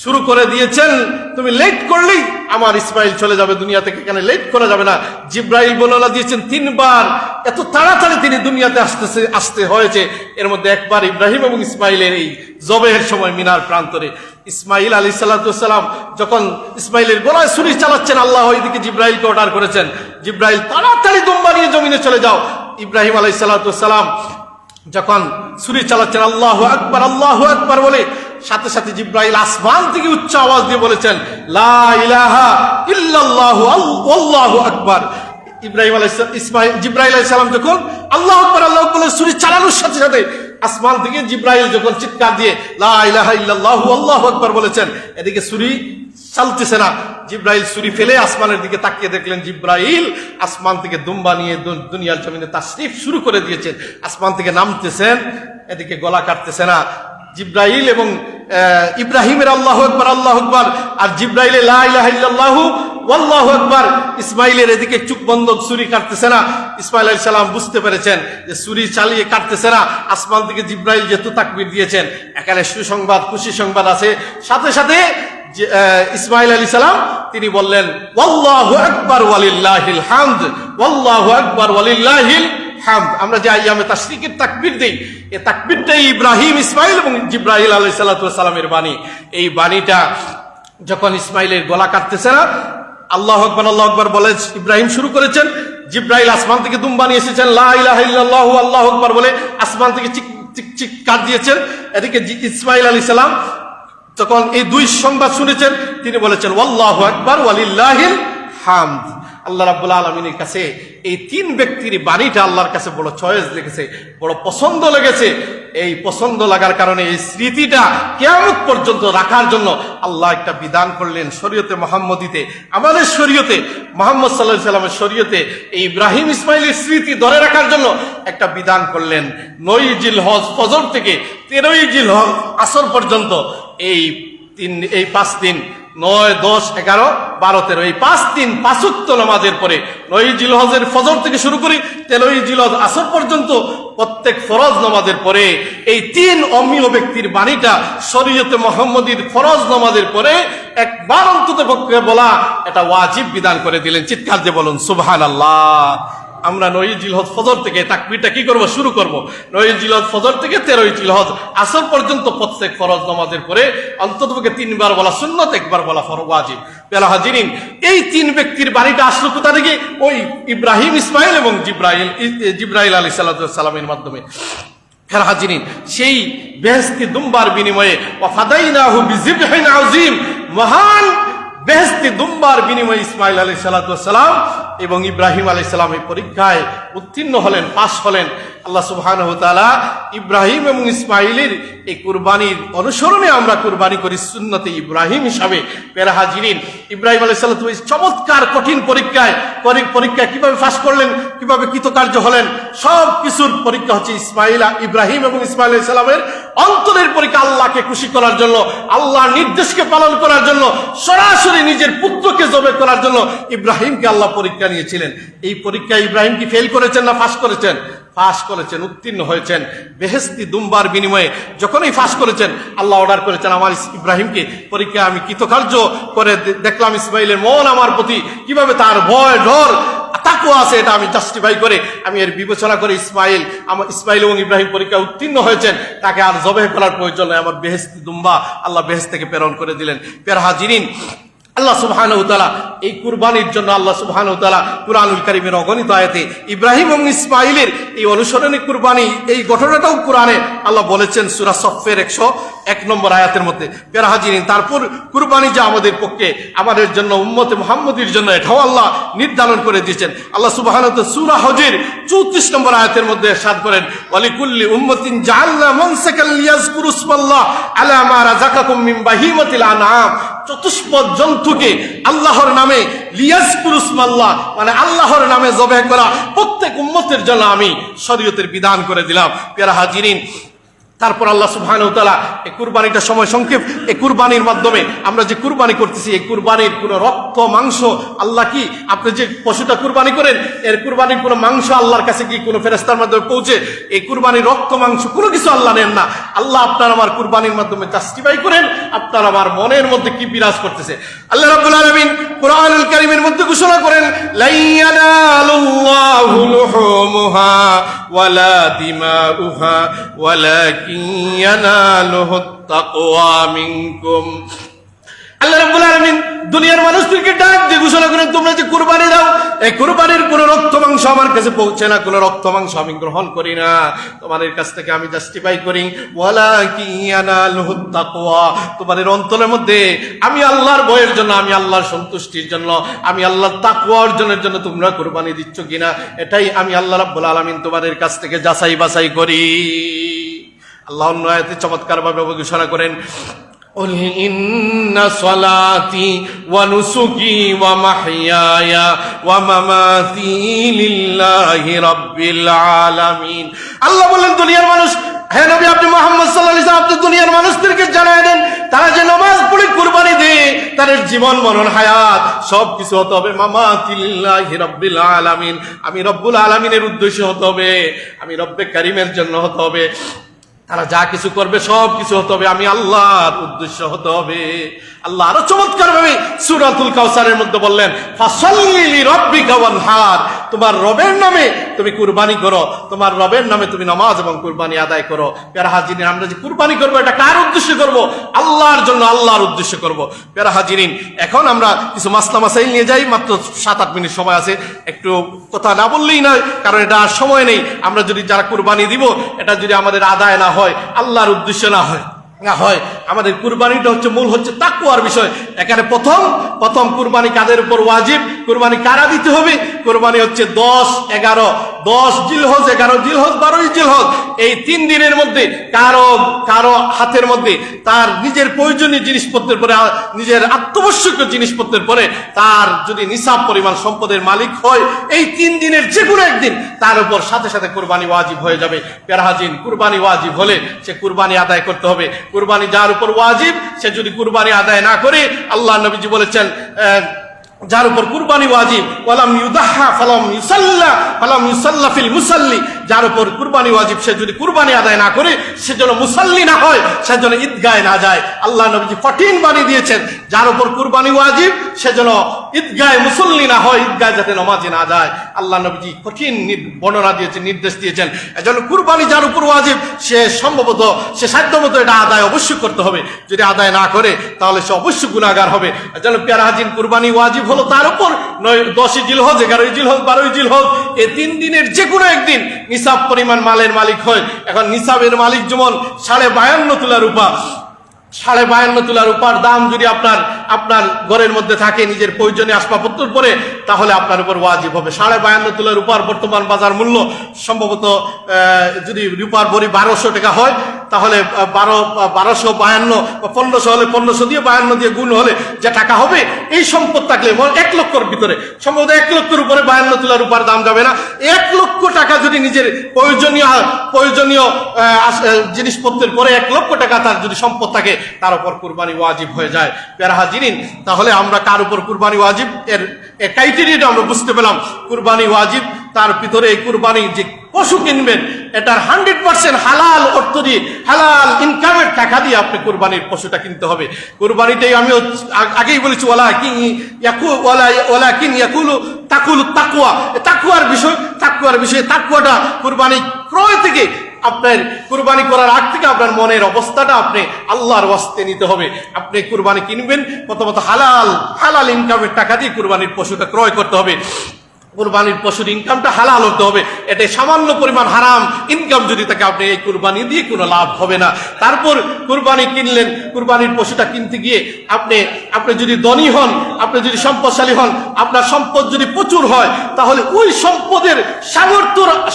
শুরু করে দিয়েছেন, তুমি লেট করলেই আমার ইসমাইল চলে যাবে দুনিয়া থেকে, এখানে লেট করা যাবে না। জিব্রাইল বর্ণনা দিয়েছেন 3 বার এত তাড়াতাড়ি তিনি দুনিয়াতে আসতে হয়েছে। এর মধ্যে একবার ইব্রাহিম এবং ইসমাইলের এই জবেহের সময় মিনার প্রান্তরে ইসমাইল আলাইহিস সালাম যখন ইসমাইলের গলায় ছুরি চালাচ্ছেন, আল্লাহ ওইদিকে জিব্রাইলকে অর্ডার করেছেন, জিব্রাইল তাড়াতাড়ি দুম্বা নিয়ে জমিনে চলে যাও। ইব্রাহিম আলাইহিস সালাম যখন ছুরি চালাচ্ছেন আল্লাহু আকবার বলে, সাথে সাথে জিব্রাইল আসমান থেকে উচ্চ আওয়াজ দিয়ে বলেছেন লা ইলাহা ইল্লাল্লাহু আল্লাহু আকবার। জিব্রাইল আলাইহিস সালাম যখন আল্লাহু আকবার ছুরি চালানোর সাথে সাথে আসমান থেকে জিব্রাইল যখন চিৎকার দিয়ে লা ইলাহা ইল্লাল্লাহু আল্লাহু আকবার বলেছেন, এদিকে ছুরি চলতেছে না। জিব্রাইল ছুরি ফেলে আসমানের দিকে তাকিয়ে দেখলেন জিব্রাইল আসমান থেকে দুম্বা নিয়ে দুনিয়ার জমিনে তাশরিফ শুরু করে দিয়েছেন, আসমান থেকে নামতেছেন, এদিকে গলা কাটতেছে না। জিব্রাইল এবং ইব্রাহিমের আল্লাহু আকবার আর জিব্রাইলের লা ইলাহা ইল্লাল্লাহু আল্লাহু আকবার। ইসমাইলের এদিকে চুপ বন্ধ, ছুরি কাটতেছে না। ইসমাইল আলাইহিস সালাম বুঝতে পেরেছেন যে ছুরি চালিয়ে কাটতেছে না, আসমান থেকে জিব্রাইল যেহেতু তাকবীর দিয়েছেন, এখানে সুসংবাদ, খুশি সংবাদ আছে। সাথে সাথে ইসমাইল আলাইহিস সালাম তিনি বললেন আল্লাহু আকবার ওয়ালিল্লাহিল হামদ, আল্লাহু আকবার ওয়ালিল্লাহিল হামদ। আমরা যে আইয়ামে তাশরিকের তাকবীর দেই, এই তাকবীরটাই ইব্রাহিম, ইসমাইল এবং জিব্রাইল আলাইহিস সালামের বাণী। এই বাণীটা যখন ইসমাইলের গলা কাটতেছে না, আল্লাহু আকবার বলে ইব্রাহিম শুরু করেছেন, জিব্রাইল আসমান থেকে দুম্বা নিয়ে এসেছেন লা ইলাহা ইল্লাল্লাহু আল্লাহু আকবার বলে আসমান থেকে চিৎকার দিয়েছেন। এদিকে ইসমাইল আলাইহিস সালাম তখন এই 2 সংবাদ শুনেছেন, তিনি বলেছেন আল্লাহু আকবার ওয়ালিল্লাহিল হামদ। আল্লাহ রাব্বুল আলামিনের কাছে এই 3 ব্যক্তির বাণীটা আল্লাহর কাছে বড় চয়েস লেগেছে, বড় পছন্দ লেগেছে। এই পছন্দ লাগার কারণে এই স্মৃতিটা কিয়ামত পর্যন্ত রাখার জন্য আল্লাহ একটা বিধান করলেন শরীয়তে মুহাম্মদীতে, আমাদের শরীয়তে, মুহাম্মদ সাল্লাল্লাহু আলাইহি সাল্লামের শরীয়তে এই ইব্রাহিম ইসমাইলের স্মৃতি ধরে রাখার জন্য একটা বিধান করলেন। 9 জিলহজ ফজর থেকে 13 জিলহজ আসর পর্যন্ত এই 5 দিন 9, 10, 11, 12, 13 এই 5 দিন 5 ওয়াক্ত নামাজের পরে 9 জিলহজের ফজর থেকে শুরু করি 13 জিলহজ আসর পর্যন্ত প্রত্যেক ফরজ নামাজের পরে এই 3 অমীয় ব্যক্তির বাণীটা শরীয়তে মুহাম্মদীর ফরজ নামাজের পরে একবার অন্তত পক্ষে বলা এটা ওয়াজিব বিধান করে দিলেন। চিৎকার দিয়ে বলুন সুবহানাল্লাহ। আমরা 9 জিলহজ ফজর থেকে তাকবীরটা কি করব, শুরু করব। 9 জিলহজ ফজর থেকে 13 জিলহজ আসর পর্যন্ত প্রত্যেক ফরজ নামাজের পরে অন্ততপক্ষে 3 বার বলা সুন্নাত, 1 বার বলা ওয়াজিব। প্রিয় হাজিরিন, এই 3 ব্যক্তির বাণীটা আসলো কোথা থেকে? ওই ইব্রাহিম, ইসমাইল এবং জিব্রাইল আলাইহিস সালামের মাধ্যমে। প্রিয় হাজিরিন, সেই বেহেশতি দুম্বার বিনিময়ে ওয়া ফাদাইনাহু বিযিবহিন আযীম, মহান বেহেশতি দুম্বার বিনিময়ে ইসমাইল আলাইহিস সালাম এবং ইব্রাহিম আলাইহিস সালাম এই পরীক্ষায় উত্তীর্ণ হলেন, পাশ হলেন। আল্লাহ সুবহানাহু ওয়া তাআলা ইব্রাহিম এবং ইসমাইলের এই কুরবানির অনুসরণে আমরা কুরবানি করি সুন্নতে ইব্রাহিম হিসাবে। প্রিয় হাজিরিন, ইব্রাহিম আলাইহিস সালাম এই চমৎকার কঠিন পরীক্ষায় কিভাবে পাশ করলেন, কিভাবে কৃতকার্য হলেন, সব কিছুর পরীক্ষা হচ্ছে ইব্রাহিম এবং ইসমাইল আলাইহিস সালামের অন্তরের পরীক্ষা। আল্লাহকে খুশি করার জন্য, আল্লাহর নির্দেশকে পালন করার জন্য, সরাসরি নিজের পুত্রকে জবে করার জন্য ইব্রাহিমকে আল্লাহ পরীক্ষা নিয়েছিলেন। এই পরীক্ষায় ইব্রাহিম কি ফেল করেছেন না পাশ করেছেন? পাশ করেছেন, উত্তীর্ণ হয়েছেন। বেহেশতি দুম্বার বিনিময়ে যখনই পাশ করেছেন, আল্লাহ অর্ডার করেছেন আমার ইব্রাহিমকে পরীক্ষায় আমি কৃতকার্য করে দেখলাম। ইসমাইলের মন আমার প্রতি কিভাবে তার ভয় ডর তাকওয়া আছে, এটা আমি জাস্টিফাই করে আমি এর বিবেচনা করে ইসমাইল এবং ইব্রাহিম পরীক্ষা উত্তীর্ণ হয়েছেন, তাকে আর জবেহ করার প্রয়োজন নয়। আমার বেহেশতি দুম্বা আল্লাহ বেহেশত থেকে প্রেরণ করে দিলেন। প্রিয় হাজিরিন, আল্লাহ সুবহানাহু ওয়া তাআলা এই কুরবানির জন্য আল্লাহ সুবহানাহু ওয়া তাআলা কুরআনুল কারীমের অগণিত আয়াতে ইব্রাহিম এবং ইসমাইলের এই অনুসরণী কুরবানি, এই ঘটনাটাও কোরআনে আল্লাহ বলেছেন সূরা সফের 101 নম্বর আয়াতের মধ্যে। প্রিয় হাজিরিন, তারপর কুরবানি যে আমাদের পক্ষে, আমাদের জন্য, উম্মতে মুহাম্মদীর জন্য, এটাও আল্লাহ নির্ধারণ করে দিয়েছেন। আল্লাহ সুবহানাহু ওয়া তাআলা সূরা হজের 34 নম্বর আয়াতের মধ্যে ইরশাদ করেন ওয়ালিকুল্লি উম্মাতিন জাআলনা মানসাকান লিয়াযকুরু ইসমাল্লাহ আলা মা রাযাকাকুম মিন বাহিমাতিল আনআম। চতুষ্পদ জন্তুকে আল্লাহর নামে লিয়াযকুরু ইসমাল্লাহ মানে আল্লাহর নামে জবেহ করা প্রত্যেক উম্মতের জন্য আমি শরীয়তের বিধান করে দিলাম। প্রিয় হাজিরিন, তারপর আল্লাহ সুবহানাহু ওয়া তাআলা এই কুরবানিটা সময় সংক্ষেপ, এই কুরবানির মাধ্যমে আমরা যে কুরবানি করতেছি, এই কুরবানির কোনো রক্ত মাংস আল্লাহ কি, আপনি যে পশুটা কুরবানি করেন এর কুরবানির কোনো মাংস আল্লাহর কাছে কি কোনো ফেরেশতার মাধ্যমে পৌঁছে? এই কুরবানির রক্ত মাংস কোনো কিছু আল্লাহ নেন না। আল্লাহ আপনার আমার কুরবানির মাধ্যমে জাস্টিফাই করেন আপনার আমার মনের মধ্যে কি বিরাজ করতেছে। আল্লাহ রাব্বুল আলামিন কুরআনুল কারীমের মধ্যে ঘোষণা করেন, লা ইয়ানালুল্লাহু লুহুমুহা ওয়ালা দিমাউহা ওয়ালাকিন ইয়ানালুহুত তাকওয়া মিনকুম। আল্লাহ রাব্বুল আলামিন দুনিয়ার মানুষদেরকে ডাক দিয়ে ঘোষণা করেন, তোমরা যে কুরবানি দাও এই কুরবানির কোনো রক্ত মাংস আমার কাছে পৌঁছে না, কোনো রক্ত মাংস আমি গ্রহণ করি না, তোমাদের কাছ থেকে আমি জাস্টিফাই করি। ওয়ালাকিন ইয়ানালুহুত তাকওয়া, তোমাদের অন্তরের মধ্যে আমি আল্লাহর ভয়ের জন্য, আমি আল্লাহর সন্তুষ্টির জন্য, আমি আল্লাহর তাকওয়া অর্জনের জন্য তোমরা কুরবানি দিচ্ছ কিনা, এটাই আমি আল্লাহ রাব্বুল আলামিন তোমাদের কাছ থেকে যাচাই বাছাই করি। আল্লাহ অন্য আয়াতে চমৎকার ভাবে ঘোষণা করেন, قل إن صلاتي ونسكي ومحياي ومماتي لله رب العالمين। আল্লাহ বলেন দুনিয়ার মানুষ, হে নবী আপনি মুহাম্মদ সাল্লাল্লাহু আলাইহি ওয়াসাল্লাম আপনি দুনিয়ার মানুষদেরকে জানায় দেন, তারা যে নামাজ পড়ে কুরবানি দেয় তাদের জীবন মরণ হায়াত সব কিছু হতে হবে মামাতি লিল্লাহি রাব্বিল আলামিন, আমি রব্বুল আলামিনের উদ্দেশ্যে হতে হবে, আমি রব্বে কারীমের জন্য হতে হবে। তারা যা কিছু করবে সব কিছু হতে হবে আমি আল্লাহর উদ্দেশ্য হতে হবে। আল্লাহ আরো চমৎকার ভাবে সূরাতুল কাউসারের মধ্যে বললেন, ফাসাল্লি লিরাব্বিকা ওয়ানহার, তোমার রবের নামে তুমি কুরবানি করো, তোমার রবের নামে তুমি নামাজ এবং কুরবানি আদায় করো। প্যারা হাজিরিন, আমরা যে কুরবানি করবো এটা কার উদ্দেশ্যে করব? আল্লাহর জন্য, আল্লাহর উদ্দেশ্যে করব। প্যারা হাজিরিন, এখন আমরা কিছু মাসলা মাসাইল নিয়ে যাই, মাত্র 7-8 মিনিট সময় আছে, একটু কথা না বললেই নয়, কারণ এটা আর সময় নেই। আমরা যদি যারা কুরবানি দিব এটা যদি আমাদের আদায় না হয়, আল্লাহর উদ্দেশ্য না হয়, আমাদের কুরবানিটা হচ্ছে মূল হচ্ছে তাকওয়ার বিষয়। এখানে প্রথম কুরবানি কাদের উপর ওয়াজিব, কুরবানি কারা দিতে হবে? কুরবানি হচ্ছে 10 জিলহজ, 11 জিলহজ, 12 জিলহজ, এই 3 দিনের মধ্যে কারো হাতের মধ্যে তার নিজের প্রয়োজনীয় জিনিসপত্রের পরে, নিজের আত্মবশ্যকীয় জিনিসপত্রের পরে তার যদি নিসাব পরিমাণ সম্পদের মালিক হয়, এই 3 দিনের যে কোনো একদিন তার উপর সাথে সাথে কুরবানি ওয়াজিব হয়ে যাবে। পেরাহাজিন, কুরবানি ওয়াজিব হলে সে কুরবানি আদায় করতে হবে। কুরবানি যার উপর ওয়াজিব সে যদি কুরবানি আদায় না করে, আল্লাহ নবীজি বলেছেন যার উপর কুরবানি ওয়াজিব, ওয়ালাম ইউদাহা ফালাম ইউসাল্লা ফিল মুসাল্লি, যার উপর কুরবানি ওয়াজিব সে যদি কুরবানি আদায় না করে, সে যেন মুসাল্লি না হয়, সে যেন ঈদগাহে না যায়। আল্লাহ নবীজি কঠিন বাণী দিয়েছেন, যার উপর কুরবানি ওয়াজিব সে যেন ঈদগাহে মুসল্লি না হয়, ঈদগাহে যাতে নামাজে না যায়। আল্লাহ নবীজি কঠিন বর্ণনা দিয়েছেন, নির্দেশ দিয়েছেন। এজন্য কুরবানি যার উপর ওয়াজিব সে সম্ভবত, সে সাধ্যমতো এটা আদায় অবশ্যই করতে হবে। যদি আদায় না করে তাহলে সে অবশ্যই গুনাহগার হবে। এজন্য প্যারা হাজিন, কুরবানি ওয়াজিব হলো তার উপর 10 জিলহজ, 11 জিলহজ, 12 জিলহজ, এই 3 দিনের যে কোনো একদিন নিসাব পরিমাণ মালের মালিক হয়। এখন নিসাবের মালিক যেমন 52.5 তোলা রূপা, 52.5 তোলা রূপার দাম যদি আপনার ঘরের মধ্যে থাকে নিজের প্রয়োজনীয় আসবাবপত্র পরে, তাহলে আপনার উপর ওয়াজিব হবে। 52.5 তোলা রূপার বর্তমান বাজার মূল্য সম্ভবত যদি রূপার ভরি 1200 টাকা হয়, তাহলে 1252 বা 1500 হলে 1500 দিয়ে 52 দিয়ে গুণ হলে যে টাকা হবে, এই সম্পদ থাকলে 1 লক্ষর ভিতরে সম্ভবত 1 লক্ষের উপরে 52 তোলা রূপার দাম যাবে না। 1 লক্ষ টাকা যদি নিজের প্রয়োজনীয় জিনিসপত্রের পরে 1 লক্ষ টাকা তার যদি সম্পদ থাকে, তার উপর কুরবানি ওয়াজিব হয়ে যায়। প্যারা হাজিরিন, তাহলে আমরা কার উপর কুরবানি ওয়াজিব এর ক্রাইটেরিয়াটা আমরা বুঝতে পেলাম। কুরবানি ওয়াজিব, তার ভিতরে এই কুরবানি যে পশু কিনবেন এটার 100% হালাল অর্থ দিয়ে, হালাল ইনকামের টাকা দিয়ে আপনি কুরবানির পশুটা কিনতে হবে। কুরবানিটাই আমি আগেই বলেছি, ওয়ালাকিন ইয়াকুলু তাকওয়া, তাকওয়ার বিষয়, তাকওয়াটা কুরবানি ক্রয় থেকে, আপনার কুরবানি করার আগ থেকে আপনার মনের অবস্থাটা আপনি আল্লাহর ওয়াস্তে নিতে হবে। আপনি কুরবানি কিনবেন, প্রথমত হালাল ইনকামের টাকা দিয়ে কুরবানির পশুটা ক্রয় করতে হবে। কুরবানির পশুর ইনকামটা হালাল হতে হবে। এটা সামান্য পরিমাণ হারাম ইনকাম যদি থাকে, আপনি এই কুরবানি দিয়ে কোনো লাভ হবে না। তারপর কুরবানি কিনলেন, কুরবানির পশুটা কিনতে গিয়ে আপনি যদি ধনী হন, আপনি যদি সম্পদশালী হন, আপনার সম্পদ যদি প্রচুর হয়, তাহলে ওই সম্পদের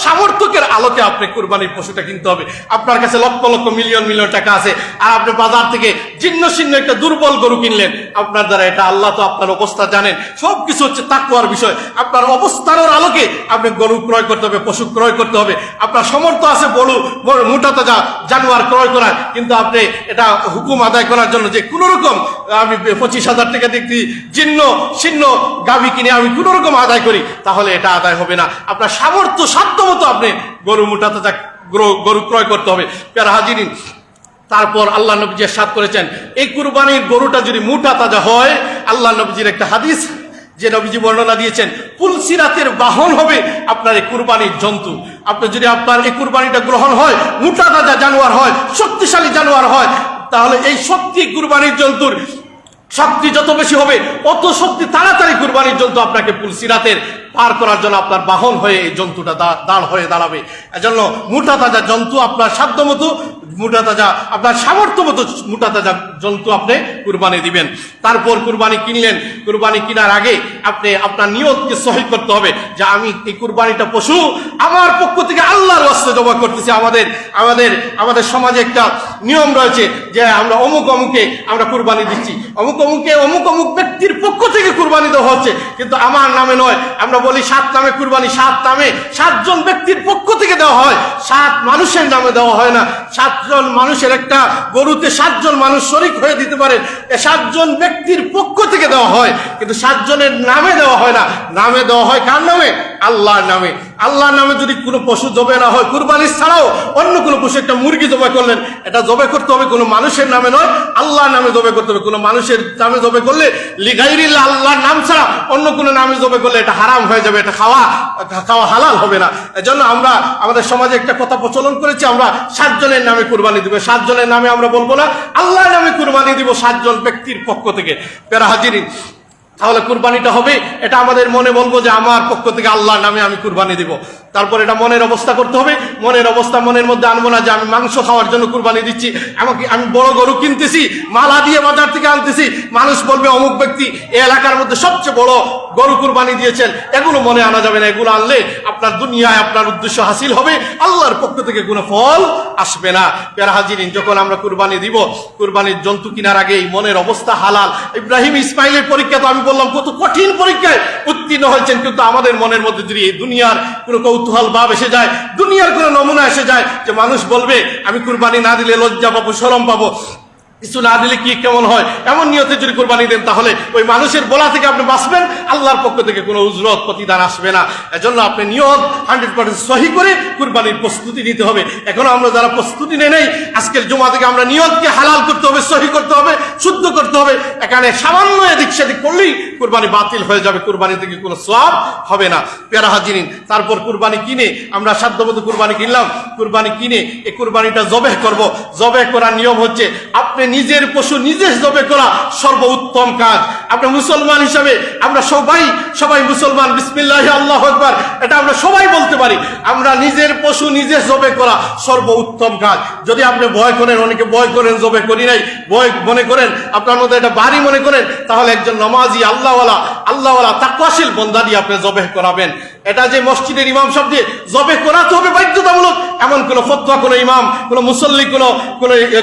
সামর্থ্যের আলোকে আপনি কুরবানির পশুটা কিনতে হবে। আপনার কাছে লক্ষ লক্ষ মিলিয়ন টাকা আছে, আর আপনি বাজার থেকে জীর্ণ শীর্ণ একটা দুর্বল গরু কিনলেন আপনার দ্বারা, এটা আল্লাহ তো আপনার অবস্থা জানেন, সবকিছু হচ্ছে তাকওয়ার বিষয়। আপনার অবস্থানের আলোকে আপনি গরু ক্রয় করতে হবে, পশু ক্রয় করতে হবে। আপনার সামর্থ্য আছে বড় মোটা তাজা জানোয়ার ক্রয় করার, কিন্তু আপনি এটা হুকুম আদায় করার জন্য যে কোন রকম আমি 25,000 টাকা দিয়ে জীর্ণ শীর্ণ গাভী কিনে আমি কোন রকম আদায় করি, তাহলে এটা আদায় হবে না। আপনার সামর্থ্য সাধ্য মতো আপনি গরু মোটা তাজা গরু ক্রয় করতে হবে। প্যারা হাজিরিন, তারপর আল্লাহ নবীজি ইরশাদ করেছেন এই কুরবানির গরুটা যদি মোটা তাজা হয়, আল্লাহ নবীজির একটা হাদিস যে নবীজি বর্ণনা দিয়েছেন, পুলসিরাতের বাহন হবে আপনার এই কুরবানির জন্তু। আপনি যদি আপনার এই কুরবানিটা গ্রহণ হয়, মোটা তাজা জানোয়ার হয়, শক্তিশালী জানোয়ার হয়, তাহলে এই শক্তি কুরবানির জন্তুর শক্তি যত বেশি হবে, অত শক্তি তাড়াতাড়ি কুরবানির জন্তু আপনাকে পুলসিরাতের পার করার জন্য আপনার বাহন হয়ে এই জন্তুটা দাঁড় হয়ে দাঁড়াবে। এজন্য মোটা তাজা জন্তু আপনার সাধ্য মতো, মোটা তাজা আপনার সামর্থ্য মতো মোটা তাজা জন্তু আপনি কুরবানি দিবেন। তারপর কুরবানি কিনলেন, কুরবানি কেনার আগে আপনি আপনার নিয়তকে সহি করতে হবে যে আমি এই কুরবানিটা পশু আমার পক্ষ থেকে আল্লাহর ওয়াস্তে জমা করতেছি। আমাদের সমাজে একটা নিয়ম রয়েছে যে আমরা অমুক অমুকে আমরা কুরবানি দিচ্ছি, অমুক অমুক ব্যক্তির পক্ষ থেকে কুরবানি দেওয়া হচ্ছে, কিন্তু আমার নামে নয়। আমরা বলি 7 নামে কুরবানি, 7 নামে 7 জন ব্যক্তির পক্ষ থেকে দেওয়া হয়, 7 মানুষের নামে দেওয়া হয় না। 7 জন মানুষের একটা গরুতে 7 জন মানুষ শরীক হয়ে দিতে পারেন, 7 জন ব্যক্তির পক্ষ থেকে দেওয়া হয়, কিন্তু 7 জনের নামে দেওয়া হয় না। নামে দেওয়া হয় কার নামে? আল্লাহর নামে। আল্লাহর নামে যদি কোনো পশু জবে না হয়, কুরবানি ছাড়াও অন্য কোনো পশু, একটা মুরগি জবে করলেন, এটা জবে করতে হবে কোনো মানুষের নামে নয়, আল্লাহর নামে জবে করতে হবে। কোনো মানুষের নামে জবে করলে লিগাইরিল্লাহ, আল্লাহর নাম ছাড়া অন্য কোনো নামে জবে করলে এটা হারাম হয়ে যাবে, এটা খাওয়া হালাল হবে না। এজন্য আমরা আমাদের সমাজে একটা কথা প্রচলন করেছি, আমরা 7 জনের নামে কুরবানি দিব। 7 জনের নামে আমরা বলবো না, আল্লাহর নামে কুরবানি দিব 7 জন ব্যক্তির পক্ষ থেকে। প্যারা হাজিরিন, তাহলে কুরবানিটা হবে এটা আমাদের মনে বলবো যে আমার পক্ষ থেকে আল্লাহর নামে আমি কুরবানি দিব। তারপর এটা মনের অবস্থা করতে হবে। মনের অবস্থা মনের মধ্যে আনবো না যে আমি মাংস খাওয়ার জন্য কুরবানি দিচ্ছি, আমি বড় গরু কিনতেছি, মালা দিয়ে বাজার থেকে আনতেছি, মানুষ বলবে অমুক ব্যক্তি এই এলাকার মধ্যে সবচেয়ে বড় গরু কুরবানি দিয়েছেন। এগুলো মনে আনা যাবে না। এগুলো আনলে আপনার দুনিয়ায় আপনার উদ্দেশ্য হাসিল হবে, আল্লাহর পক্ষ থেকে কোনো ফল আসবে না। প্যারা হাজিরিন, যখন আমরা কুরবানি দিব, কুরবানির জন্তু কিনার আগে মনের অবস্থা হালাল। ইব্রাহিম ইসমাইলের পরীক্ষা তো আমি বললাম কত কঠিন পরীক্ষায় উত্তীর্ণ হয়েছেন, কিন্তু আমাদের মনের মধ্যে যদি এই দুনিয়ার কোনো কৌতূহল ভাব এসে যায়, দুনিয়ার কোনো নমুনা এসে যায় যে মানুষ বলবে আমি কুরবানি না দিলে লজ্জা পাবো, শরম পাবো, কিছু না দিলে কি কেমন হয়, এমন নিয়তে যদি কুরবানি দেন, তাহলে ওই মানুষের বলা থেকে আপনি বাঁচবেন, আল্লাহর পক্ষ থেকে কোনো উজরত প্রতিদান আসবে না। এজন্য আপনি নিয়ত 100% সহি করে কুরবানির প্রস্তুতি নিতে হবে। এখন আমরা যারা প্রস্তুতি নেই, আজকের জুমা থেকে আমরা নিয়তকে হালাল করতে হবে, সহি করতে হবে, শুদ্ধ করতে হবে। এখানে সামান্য এদিক সেদিক করলেই কুরবানি বাতিল হয়ে যাবে, কুরবানি থেকে কোনো সওয়াব হবে না। প্যারা হাজিরিন, তারপর কুরবানি কিনে আমরা সাধ্যমতো কুরবানি কিনলাম, কুরবানি কিনে এই কুরবানিটা জবেহ করব। জবেহ করার নিয়ম হচ্ছে আপনি নিজের পশু নিজে জবে করা সর্বোত্তম কাজ। আপনি মুসলমান হিসাবে আমরা সবাই মুসলমান, বিসমিল্লাহি আল্লাহু আকবার, এটা আমরা সবাই বলতে পারি। আমরা নিজের পশু নিজে জবে করা সর্বোত্তম কাজ। যদি আপনি ভয় করেন, অনেকে ভয় করেন জবে করি নাই, ভয় মনে করেন, আপনার মধ্যে এটা ভারী মনে করেন, তাহলে একজন নামাজি আল্লাহওয়ালা তাকওয়াশীল বান্দা দিয়ে আপনি জবে করাবেন। এটা যে মসজিদের ইমাম সাহেব দিয়ে জবে করাতে হবে বাধ্যতামূলক, এমন কোন ফতোয়া কোনো ইমাম, কোনো মুসল্লি,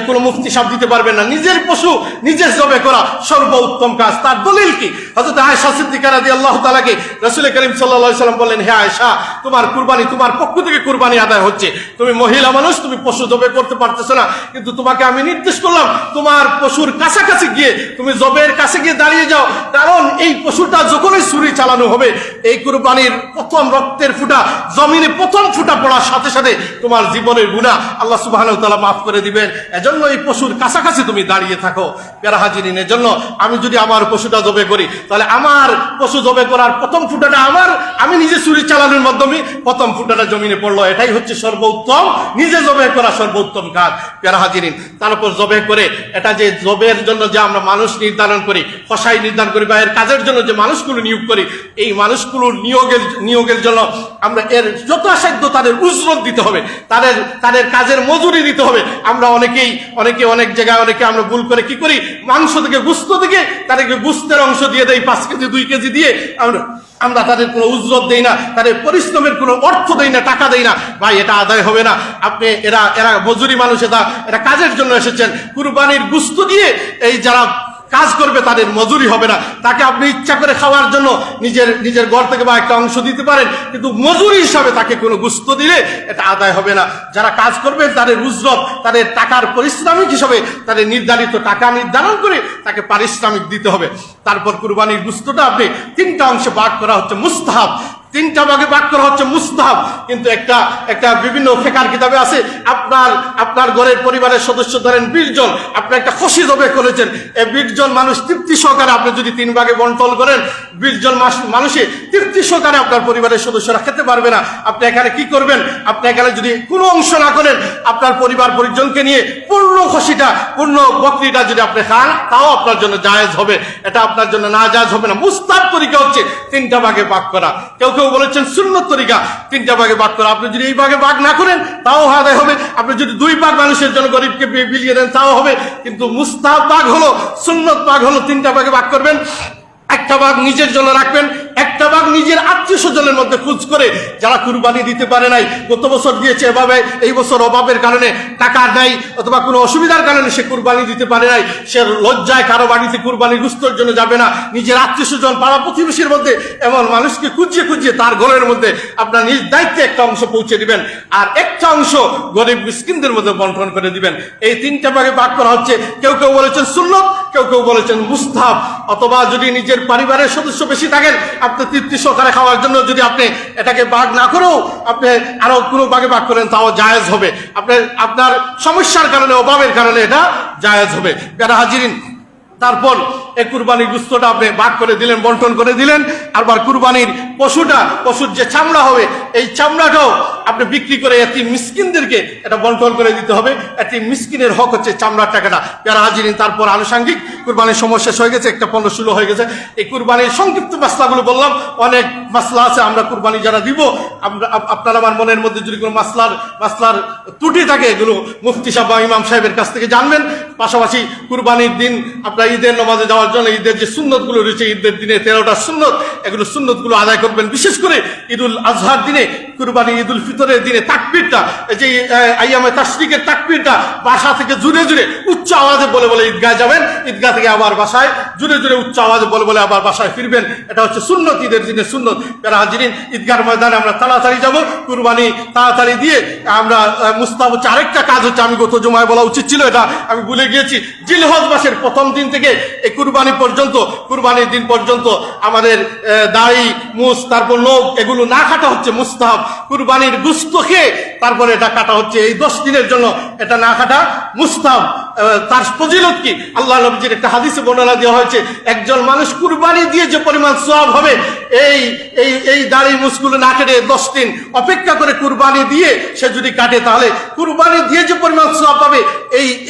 কোনো মুফতি সাহেব দিতে পারবেন না। নিজের পশু নিজে জবে করা সর্বোত্তম কাজ। তার দলিল কি? হযরত আয়েশা সিদ্দিকা রাদিয়াল্লাহু তাআলাকে রাসূল করিম সাল্লাল্লাহু আলাইহি সাল্লাম বললেন, হে আয়েশা, তোমার কুরবানি তোমার পক্ষ থেকে কুরবানি আদায় হচ্ছে, তুমি মহিলা মানুষ, তুমি পশু জবে করতে পারতেছো না, কিন্তু তোমাকে আমি নির্দেশ করলাম তোমার পশুর কাছাকাছি গিয়ে তুমি জবের কাছে গিয়ে দাঁড়িয়ে যাও, কারণ এই পশুটা যখনই ছুরি চালানো হবে, এই কুরবানির প্রথম রক্তের ফুটা জমিনে প্রথম ফুটা পড়ার সাথে সাথে তোমার জীবনের গুনাহ আল্লাহ সুবহানাহু ওয়া তাআলা মাফ করে দিবেন। এজন্য এই পশুর কাছাকাছি তুমি দাঁড়িয়ে থাকো। প্যারা হাজিরিন, এজন্য আমি যদি আমার পশুটা জবে করি, তাহলে আমার পশু জবে করার প্রথম ফুটাটা আমি নিজে ছুরি চালানোর মাধ্যমে প্রথম ফুটাটা জমিনে পড়লো, এটাই হচ্ছে সর্বোত্তম, নিজে জবে করা সর্বোত্তম কাজ। প্যারা হাজিরিন, তারপর জবে করে এটা যে জবের জন্য যে আমরা মানুষ নির্ধারণ করি, কসাই নির্ধারণ করি, বা এর কাজের জন্য যে মানুষগুলো নিয়োগ করি, এই মানুষগুলোর নিয়োগের জন্য আমরা এর যথাসাধ্য তাদের উজরত দিতে হবে, তাদের কাজের মজুরি দিতে হবে। আমরা অনেকে অনেক জায়গায় আমরা ভুল করে কি করি, মাংস থেকে গোশত থেকে তাদেরকে গুস্তের অংশ দিয়ে দেই 5 কেজি 2 কেজি দিয়ে আমরা তাদের কোনো উজরত দেই না, তাদের পরিশ্রমের কোনো অর্থ দেই না, টাকা দেই না, ভাই এটা আদায় হবে না। আপনি এরা মজুরি মানুষ, এটা কাজের জন্য এসেছেন। কুরবানির গুস্ত দিয়ে এই যারা কাজ করবে তাদের মজুরি হবে না। তাকে আপনি ইচ্ছা করে খাওয়ার জন্য নিজের ঘর থেকে বা একটা অংশ দিতে পারেন, কিন্তু মজুরি হিসাবে তাকে কোনো গুস্ত দিলে এটা আদায় হবে না। যারা কাজ করবেন তাদের উজরত, তাদের টাকার পারিশ্রমিক হিসাবে তাদের নির্ধারিত টাকা নির্ধারণ করে তাকে পারিশ্রমিক দিতে হবে। তারপর কুরবানির গুস্তটা আপনি 3টা অংশে ভাগ করা হচ্ছে মুস্তাহাব, 3টা ভাগে ভাগ করা হচ্ছে মুস্তাহাব। কিন্তু একটা বিভিন্ন ফিকহের কিতাবে আছে, আপনার ঘরের পরিবারের সদস্য ধরেন 20 জন, আপনি একটা খুশি জবে করেছেন, এই 20 জন মানুষ তৃপ্তি সহকারে আপনি যদি 3 ভাগে বন্টন করেন, 20 জন মানুষে তৃপ্তি সহকারে আপনার পরিবারের সদস্যরা খেতে পারবে না। আপনি এখানে কি করবেন? আপনি এখানে যদি কোনো অংশ না করেন, আপনার পরিবার পরিজনকে নিয়ে পূর্ণ খুশিটা, পূর্ণ বকরিটা যদি আপনি খান, তাও আপনার জন্য জায়েজ হবে। এটা আপনার জন্য না জায়েজ হবে না। মুস্তাহাব তরিকা হচ্ছে 3টা ভাগে ভাগ করা। কেউ বলেছেন সুন্নত তরিকা 3টা ভাগে ভাগ করা। আপনি যদি এই ভাগে ভাগ না করেন তাও আদায় হবে। আপনি যদি 2 ভাগ মানুষের জন্য গরিবকে বিলিয়ে দেন তাও হবে। কিন্তু মুস্তাহাব ভাগ হলো, সুন্নত ভাগ হলো 3টা ভাগে ভাগ করবেন। একটা ভাগ নিজের জন্য রাখবেন, একটা ভাগ নিজের আত্মীয় স্বজনের মধ্যে খুঁজ করে যারা কুরবানি দিতে পারে নাই, গত বছর দিয়েছে এভাবে, এই বছর অভাবের কারণে টাকা নাই অথবা কোনো অসুবিধার কারণে সে কুরবানি দিতে পারে নাই, সে লজ্জায় কারো বাড়িতে কুরবানির গুস্তর জন্য যাবে না। নিজের আত্মীয় স্বজন পাড়া প্রতিবেশীর মধ্যে এমন মানুষকে খুঁজিয়ে তার ঘরের মধ্যে আপনার নিজ দায়িত্বে একটা অংশ পৌঁছে দিবেন, আর একটা অংশ গরিব মিসকিনদের মধ্যে বন্টন করে দিবেন। এই 3টা ভাগে ভাগ করা হচ্ছে। কেউ বলেছেন সুন্নত, কেউ বলেছেন মুস্তাহাব। অথবা যদি নিজের পরিবারের সদস্য বেশি থাকেন, আপনি তৃপ্তি সহকারে খাওয়ার জন্য যদি আপনি এটাকে ভাগ না করেও আপনি আরো কোনো ভাগে ভাগ করেন, তাও জায়েজ হবে। আপনার সমস্যার কারণে, অভাবের কারণে এটা জায়েজ হবে। যারা হাজিরিন, তারপর এই কুরবানির গুস্তটা আপনি ভাগ করে দিলেন, বন্টন করে দিলেন। আবার কুরবানির পশুর যে চামড়া হবে, এই চামড়াটাও আপনি বিক্রি করে এতিম মিসকিনদেরকে এটা বন্টন করে দিতে হবে। এতিম মিসকিনের হক হচ্ছে চামড়ার টাকাটা। যারা হাজিরিন, তারপর আনুষঙ্গিক কুরবানির সময় শেষ হয়ে গেছে, একটা 15-16 হয়ে গেছে। এই কুরবানির সংক্ষিপ্ত মাসলাগুলো বললাম, অনেক মাসলা আছে। আমরা কুরবানি যারা দিব, আপনার আমার মনের মধ্যে যদি কোনো মাসলার ত্রুটি থাকে, এগুলো মুফতি সাহেব বা ইমাম সাহেবের কাছ থেকে জানবেন। পাশাপাশি কুরবানির দিন আপনার ঈদের নামাজে যাওয়ার জন্য ঈদের যে সুন্নতগুলো রয়েছে, ঈদের দিনে 13টা সুন্নত, এগুলো সুন্নতগুলো আদায় করবেন। বিশেষ করে ঈদুল আজহার দিনে, কুরবানি ঈদুল ফিতরের দিনে তাকবীরটা, যে আইয়ামে তাশরিকের তাকবীরটা বাসা থেকে জুড়ে উচ্চ আওয়াজে বলে ঈদগাহে যাবেন, ঈদগাহ থেকে আবার বাসায় জুড়ে উচ্চ আওয়াজে বলে আবার বাসায় ফিরবেন। এটা হচ্ছে সুন্নত, ঈদের দিনে সুন্নত। যারা হাজিরিন, ঈদগাহর ময়দানে আমরা তাড়াতাড়ি যাব, কুরবানি তাড়াতাড়ি দিয়ে আমরা মুস্তাহাব হচ্ছে। আরেকটা কাজ হচ্ছে, আমি গত জুমায় বলা উচিত ছিল, এটা আমি ভুলে গিয়েছি। জিলহজ মাসের প্রথম দিন থেকে এই কুরবানির দিন পর্যন্ত আমাদের দাড়ি, মুছ, তারপর নখ এগুলো না কাটা হচ্ছে মুস্তাহাব। কুরবানির গুস্ত খেয়ে তারপরে এটা কাটা হচ্ছে। এই 10 দিনের জন্য এটা না কাটা মুস্তাহাব। তার ফজিলত কি? আল্লাহ নবীর একটা হাদিসে বর্ণনা দেওয়া হয়েছে, একজন মানুষ কুরবানি দিয়ে যে পরিমাণ সওয়াব হবে, এই দাড়ি মুছগুলো না কেটে 10 দিন অপেক্ষা করে কুরবানি দিয়ে সে যদি কাটে, তাহলে কুরবানি দিয়ে যে পরিমাণ সওয়াব পাবে,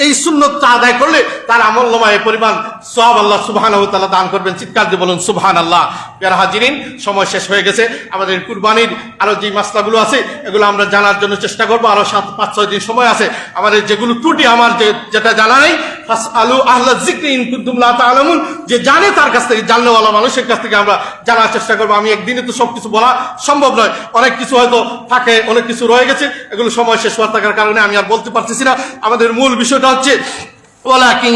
এই সুন্নতটা আদায় করলে তার আমলনামায় পরিমাণ সওয়াব আল্লাহ সুবহানাহু ওয়া তাআলা দান করবেন। চিৎকার দিয়ে বলুন সুবহানাল্লাহ। যারা হাজিরিন, সময় শেষ হয়ে গেছে। আমাদের কুরবানির আরো যে মাসলাগুলো আছে, এগুলো আমরা জানার জন্য চেষ্টা করবো। আরো 5-6 দিন সময় আছে। আমাদের যেগুলো ত্রুটি, আমার যেটা জানা নেই, ফাসআলু আহলা যিকরি ইন কুনতুম লা তা'লামুন, যে জানে তার কাছ থেকে, জানলেওয়ালা মানুষের কাছ থেকে আমরা জানার চেষ্টা করবো। আমি একদিনে তো সবকিছু বলা সম্ভব নয়, অনেক কিছু হয়তো থাকে, অনেক কিছু রয়ে গেছে, এগুলো সময় শেষ হওয়ার থাকার কারণে আমি আর বলতে পারতেছি না। আমাদের মূল বিষয়টা হচ্ছে ওয়ালাকিন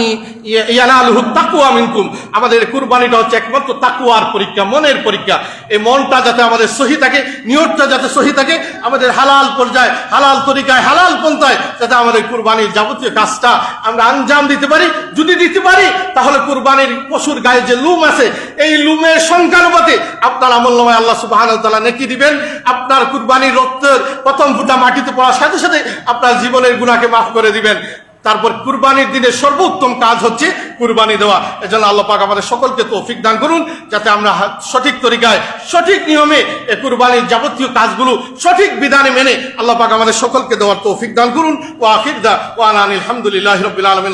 ইয়ানালুহু তাকওয়া মিনকুম। আমাদের কুরবানিটা হচ্ছে একমাত্র তাকওয়ার পরীক্ষা, মনের পরীক্ষা। এই মনটা যাতে আমাদের সহি থাকে, নিয়তটা যাতে সহি থাকে, আমাদের হালাল পর্যায়ে, হালাল তরিকায়, হালাল পন্থায় যাতে আমাদের কুরবানির যাবতীয় কাজটা আমরা আঞ্জাম দিতে পারি। যদি দিতে পারি, তাহলে কুরবানির পশুর গায়ে যে লুম আছে, এই লুমের সংখ্যানুপাতে আপনার আমলনামায় আল্লাহ সুবহানাহু ওয়া তাআলা নেকি দিবেন। আপনার কুরবানির রক্তের প্রথম ফুটা মাটিতে পড়ার সাথে সাথে আপনার জীবনের গুনাহকে মাফ করে দিবেন। তারপর কুরবানির দিনের সর্বোত্তম কাজ হচ্ছে কুরবানি দেওয়া। এজন্য আল্লাহ পাক আমাদের সকলকে তৌফিক দান করুন, যাতে আমরা সঠিক তরিকায়, সঠিক নিয়মে এই কুরবানির যাবতীয় কাজগুলো সঠিক বিধানে মেনে আল্লাহ পাক আমাদের সকলকে দেওয়ার তৌফিক দান করুন। ওয়া আখির দাওয়ানা আলহামদুলিল্লাহি রাব্বিল আলামিন।